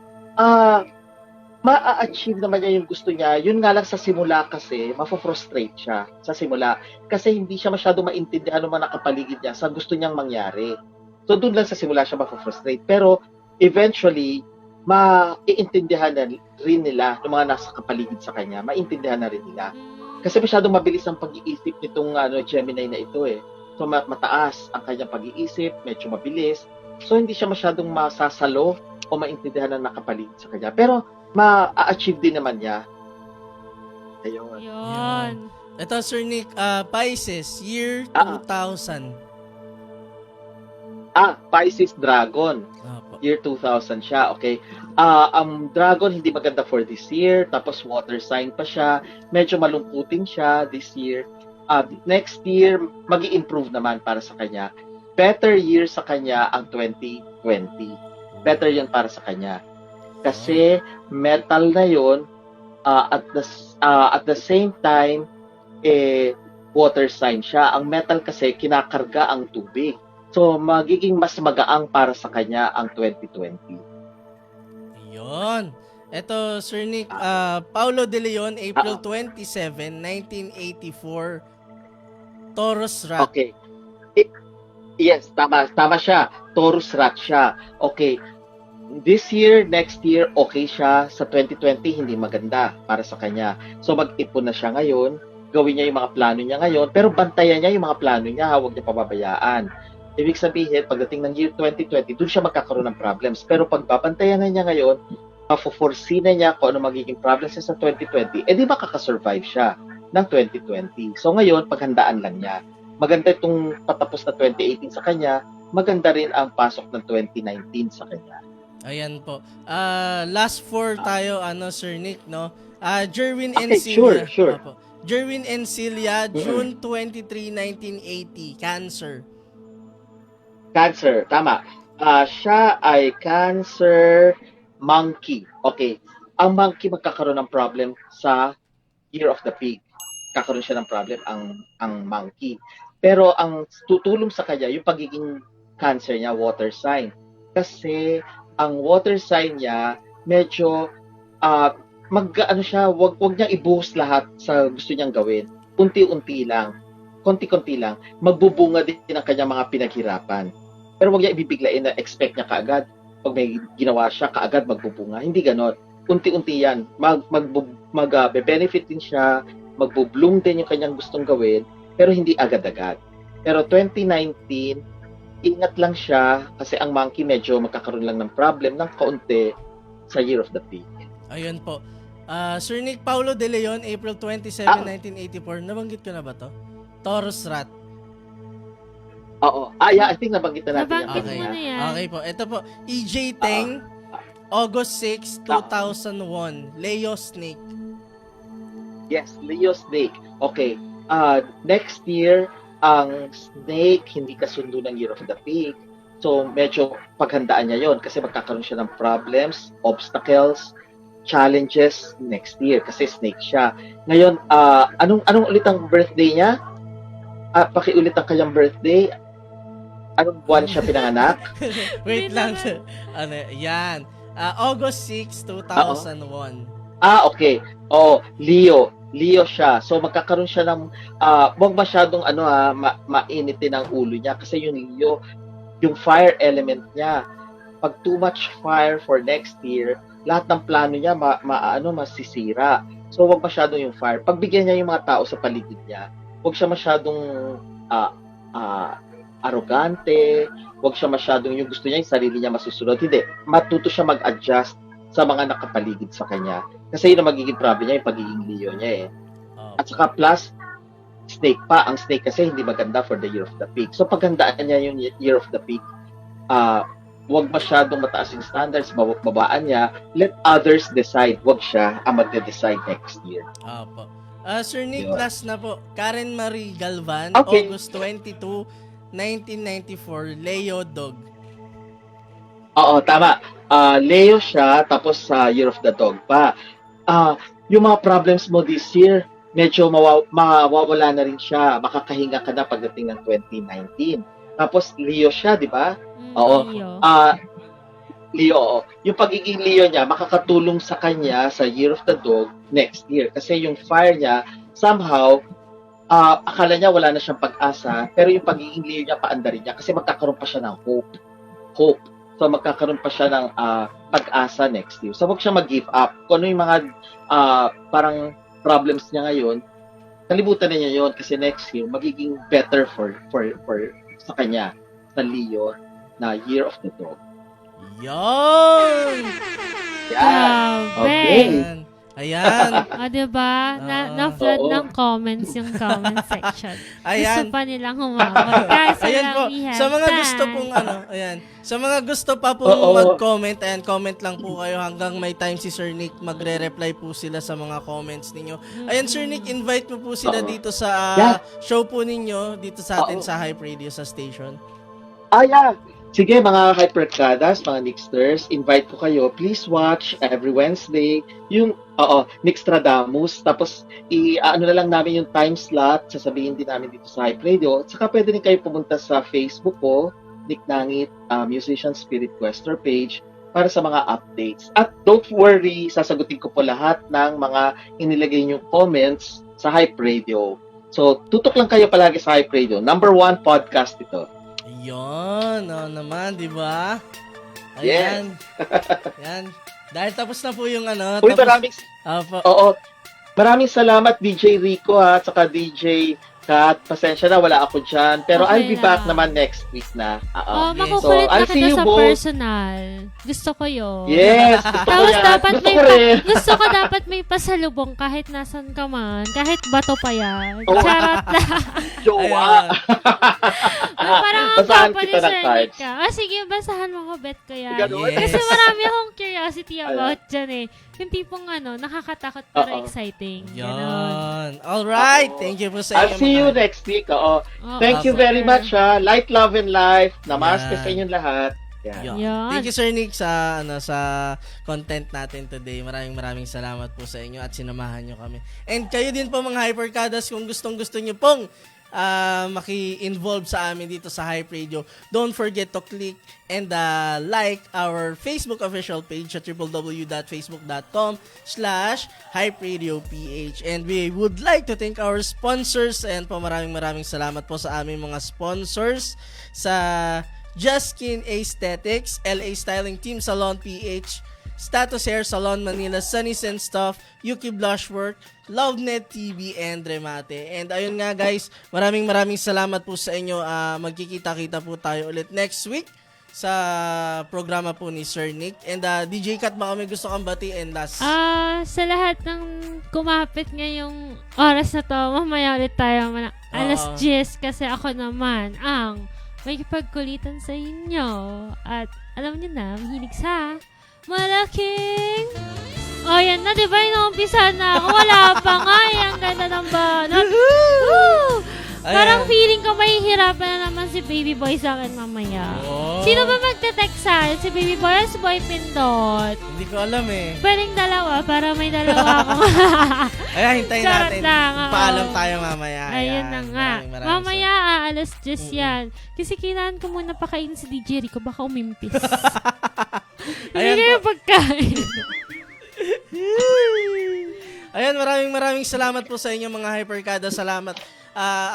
Ma-achieve naman niya yung gusto niya. Yun nga lang sa simula kasi, mafo-frustrate siya sa simula. Kasi hindi siya masyado maintindihan ng mga nakapaligid niya sa gusto niyang mangyari. So, doon lang sa simula siya mafo-frustrate. Pero, eventually, maiintindihan na rin nila ng mga nasa kapaligid sa kanya. Maintindihan na rin nila. Kasi masyadong mabilis ang pag-iisip nitong Gemini na ito So, mataas ang kanyang pag-iisip, medyo mabilis. So, hindi siya masyadong masasalo o maintindihan ng nakapaligid sa kanya. Pero, ma-achieve din naman niya Ayun. Yun. Ito, Sir Nick, Pisces, year Ah. 2000. Pisces Dragon. Opo. Year 2000 siya, okay? Ang Dragon hindi maganda for this year, tapos water sign pa siya, medyo malungkutin siya this year. Next year, mag-i-improve naman para sa kanya. Better year sa kanya ang 2020. Better yun para sa kanya. Kasi metal na yun, at the same time, water sign siya. Ang metal kasi kinakarga ang tubig. So, magiging mas magaang para sa kanya ang 2020. Yun. Ito, Sir Nick, Paulo De Leon, April 27, 1984, Taurus Rat. Okay. Yes, tama siya. Taurus rat siya. Okay. This year, next year, okay siya. Sa 2020, hindi maganda para sa kanya. So, mag-ipon na siya ngayon. Gawin niya yung mga plano niya ngayon. Pero bantayan niya yung mga plano niya. Huwag niya pababayaan. Ibig sabihin, pagdating ng year 2020, doon siya magkakaroon ng problems. Pero pag babantayan na niya ngayon, mafo-foresee na niya kung ano magiging problems niya sa 2020, di makakasurvive siya ng 2020. So ngayon, paghandaan lang niya. Maganda itong patapos na 2018 sa kanya, maganda rin ang pasok ng 2019 sa kanya. Ayan po. Last four tayo, Sir Nick, no? Jerwin Okay, Encilia. sure. Opo. Jerwin Encilia, June 23, 1980, Cancer. Cancer, tama. Siya ay Cancer monkey. Okay. Ang monkey magkakaroon ng problem sa Year of the Pig. Kakaroon siya ng problem ang monkey. Pero ang tutulong sa kanya, yung pagiging Cancer niya, water sign. Kasi ang water sign niya, medyo wag niya i-boost lahat sa gusto niyang gawin. Unti-unti lang. Konti-konti lang. Magbubunga din ang kanyang mga pinaghirapan. Pero wag niya ibibiglain na expect niya kaagad. Pag may ginawa siya, kaagad magbubunga. Hindi ganon. Unti-unti yan. Be-benefit din siya, magbo-bloom din yung kanyang gustong gawin, pero hindi agad-agad. Pero 2019, ingat lang siya kasi ang monkey medyo magkakaroon lang ng problem ng kaunti sa Year of the Pig. Ayun po. Sir Nick, Paulo De Leon, April 27, 1984. Nabanggit ko na ba to? Taurus Rat. Oo. Yeah, I think nabanggit na natin Nabanggit Okay. mo na yan. Okay po. Ito po, EJ Teng, August 6, 2001, Leo Snake. Yes, Leo Snake. Okay. Next year, ang Snake hindi kasundo ng Year of the Pig. So, medyo paghandaan niya yon kasi magkakaroon siya ng problems, obstacles, challenges next year kasi Snake siya. Ngayon, anong ulit ang birthday niya? Pakiulit ang kanyang birthday. Anong buwan siya pinanganak? Wait Hindi lang. naman. Yan. August 6, 2001. Okay. Leo. Leo siya. So magkakaroon siya ng wag masyadong mainitin ang ulo niya kasi yung Leo, yung fire element niya. Pag too much fire for next year, lahat ng plano niya masisira. So wag masyadong yung fire. Pagbigyan niya yung mga tao sa paligid niya, wag siya masyadong arrogante, wag siya masyadong yung gusto niya yung sarili niya masusunod. Hindi, matuto siya mag-adjust sa mga nakapaligid sa kanya. Kasi yun ang magiging problem niya, yung pagiging Leo niya eh. At saka plus, Snake pa. Ang Snake kasi hindi maganda for the Year of the Pig. So paghandaan niya yung Year of the Pig, wag masyadong mataas yung standards, babaan niya, let others decide. Wag siya ang magde-decide next year. Opo. Sir Nick, Yun. last na po. Karen Marie Galvan, Okay. August 22, 1994, Leo Dog. Oo, tama. Leo siya, tapos sa Year of the Dog pa. Yung mga problems mo this year, medyo mawawala na rin siya. Makakahinga ka na pagdating ng 2019. Tapos Leo siya, di ba? Oo. Leo. Leo, oo. Yung pagiging Leo niya, makakatulong sa kanya sa Year of the Dog next year. Kasi yung fire niya, somehow, akala niya wala na siyang pag-asa, pero yung pagiging Leo niya, paandarin niya. Kasi magkakaroon pa siya ng hope. So, magkakaroon pa siya ng pag-asa next year. So, huwag siya mag-give up. Kung ano yung mga parang problems niya ngayon, kalibutan na niya yun kasi next year, magiging better for sa kanya, sa Leo, na Year of the Dog. Yon! Yan! Grabe. Okay. Ayan. Ayan. Diba? Na-flood Oo. ng comments yung comment section. Ayan. Gusto pa nilang humamon. Kaso Ayan lang po. we have Sa mga time. gusto pong ayan. Sa mga gusto pa po Oo. mag-comment, ayan, comment lang po kayo hanggang may time si Sir Nick, magre-reply po sila sa mga comments ninyo. Ayan, Sir Nick, invite mo po sila Oo. dito sa Yeah. show po ninyo, dito sa atin Oo. sa Hype Radio sa station. Yeah. Sige, mga Hyperkadas, mga Nixters, invite ko kayo. Please watch every Wednesday yung Nixtradamus. Tapos, ano na lang namin yung time slot. Sasabihin din namin dito sa Hype Radio. At saka pwede rin kayo pumunta sa Facebook ko, Nick Nangit, Musician Spirit Quester page, para sa mga updates. At don't worry, sasagutin ko po lahat ng mga inilagay niyong comments sa Hype Radio. So, tutok lang kayo palagi sa Hype Radio. Number 1 podcast ito. Ayun, naman, di ba? Yes. Ayan. Ayan. Dahil tapos na po yung Uy, tapos, maraming salamat DJ Rico at saka DJ Kat. Pasensya na, wala ako dyan. Pero Okay I'll be back lang. naman next week na. Makukulit So, I'll na see kita you sa both. personal. Gusto ko yun. Yes, gusto ko Tapos yan. dapat Gusto may ko rin. gusto ko dapat may pasalubong kahit nasan ka man. Kahit bato pa yan. Oh. Charot lang. Jowa. Ayan. Parang ang Basahan papa ni kita ng Sir Nick cards. ka. Sige, basahan mo ko, bet ko yan. Ganun? Yes. Kasi marami akong curiosity about dyan eh. Yung tipong nakakatakot pero Oo. exciting. Ganon. Yan. Alright. Thank you po sa I'll inyo. see you mga- next week. Oo. Oo, Thank you sir. very much. Light, love, and life. Namaste Yan. sa inyong lahat. Yan. Yan. Yan. Thank you, Sir Nick, sa sa content natin today. Maraming salamat po sa inyo at sinamahan nyo kami. And kayo din po mga Hyperkadas, kung gustong-gusto nyo pong maki-involve sa amin dito sa Hype Radio, don't forget to click and like our Facebook official page at www.facebook.com/hyperadioph. And we would like to thank our sponsors, and po maraming salamat po sa aming mga sponsors sa Justkin Aesthetics, LA Styling Team Salon PH, Status Hair Salon Manila, Sunny's and Stuff, Yuki Blushwork, LoveNet TV, and Remate. And ayun nga guys, maraming salamat po sa inyo. Magkikita-kita po tayo ulit next week sa programa po ni Sir Nick. And DJ Kat, baka may gusto kang batiin last. Sa lahat ng kumapit ngayong oras na to, mamaya ulit tayo alas 10 kasi ako naman ang may kipagkulitan sa inyo. At alam niyo na, mahilig sa malaking... yan na, diba? Inuumpisa na ako. Wala pa nga. Ang ganda ng banat. Woo! Parang feeling ko mahihirapan na naman si Baby Boy sa akin mamaya. Oh. Sino ba magte-text sa akin? Si Baby Boy o si Boy Pindot? Hindi ko alam eh. Pwedeng dalawa para may dalawa akong... Ayan, hintayin Charot natin. lang, oo. Paalam tayo mamaya. Ayun na nga. Maraming Mamaya, alas 10 yan. Kasi kailangan ko muna pakain si DJ Rico. Baka umimpis. Hindi Ayan kayo pagkain. Ayan, maraming salamat po sa inyo mga Hyperkada. Salamat.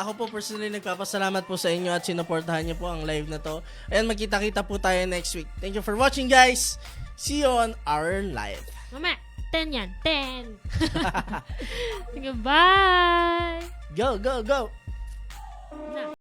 Ako po personally nagpapasalamat po sa inyo at sinuportahan niyo po ang live na to. Ayan, magkita-kita po tayo next week. Thank you for watching, guys. See you on our live. Mamaya, 10 yan. 10. Sige, bye. Go, go, go. Na.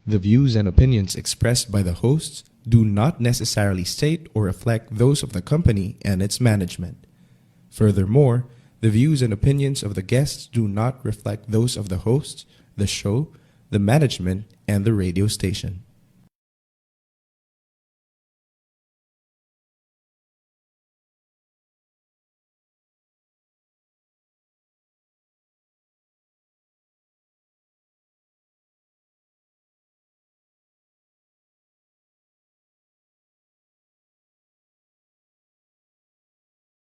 The views and opinions expressed by the hosts do not necessarily state or reflect those of the company and its management. Furthermore, the views and opinions of the guests do not reflect those of the hosts, the show, the management, and the radio station.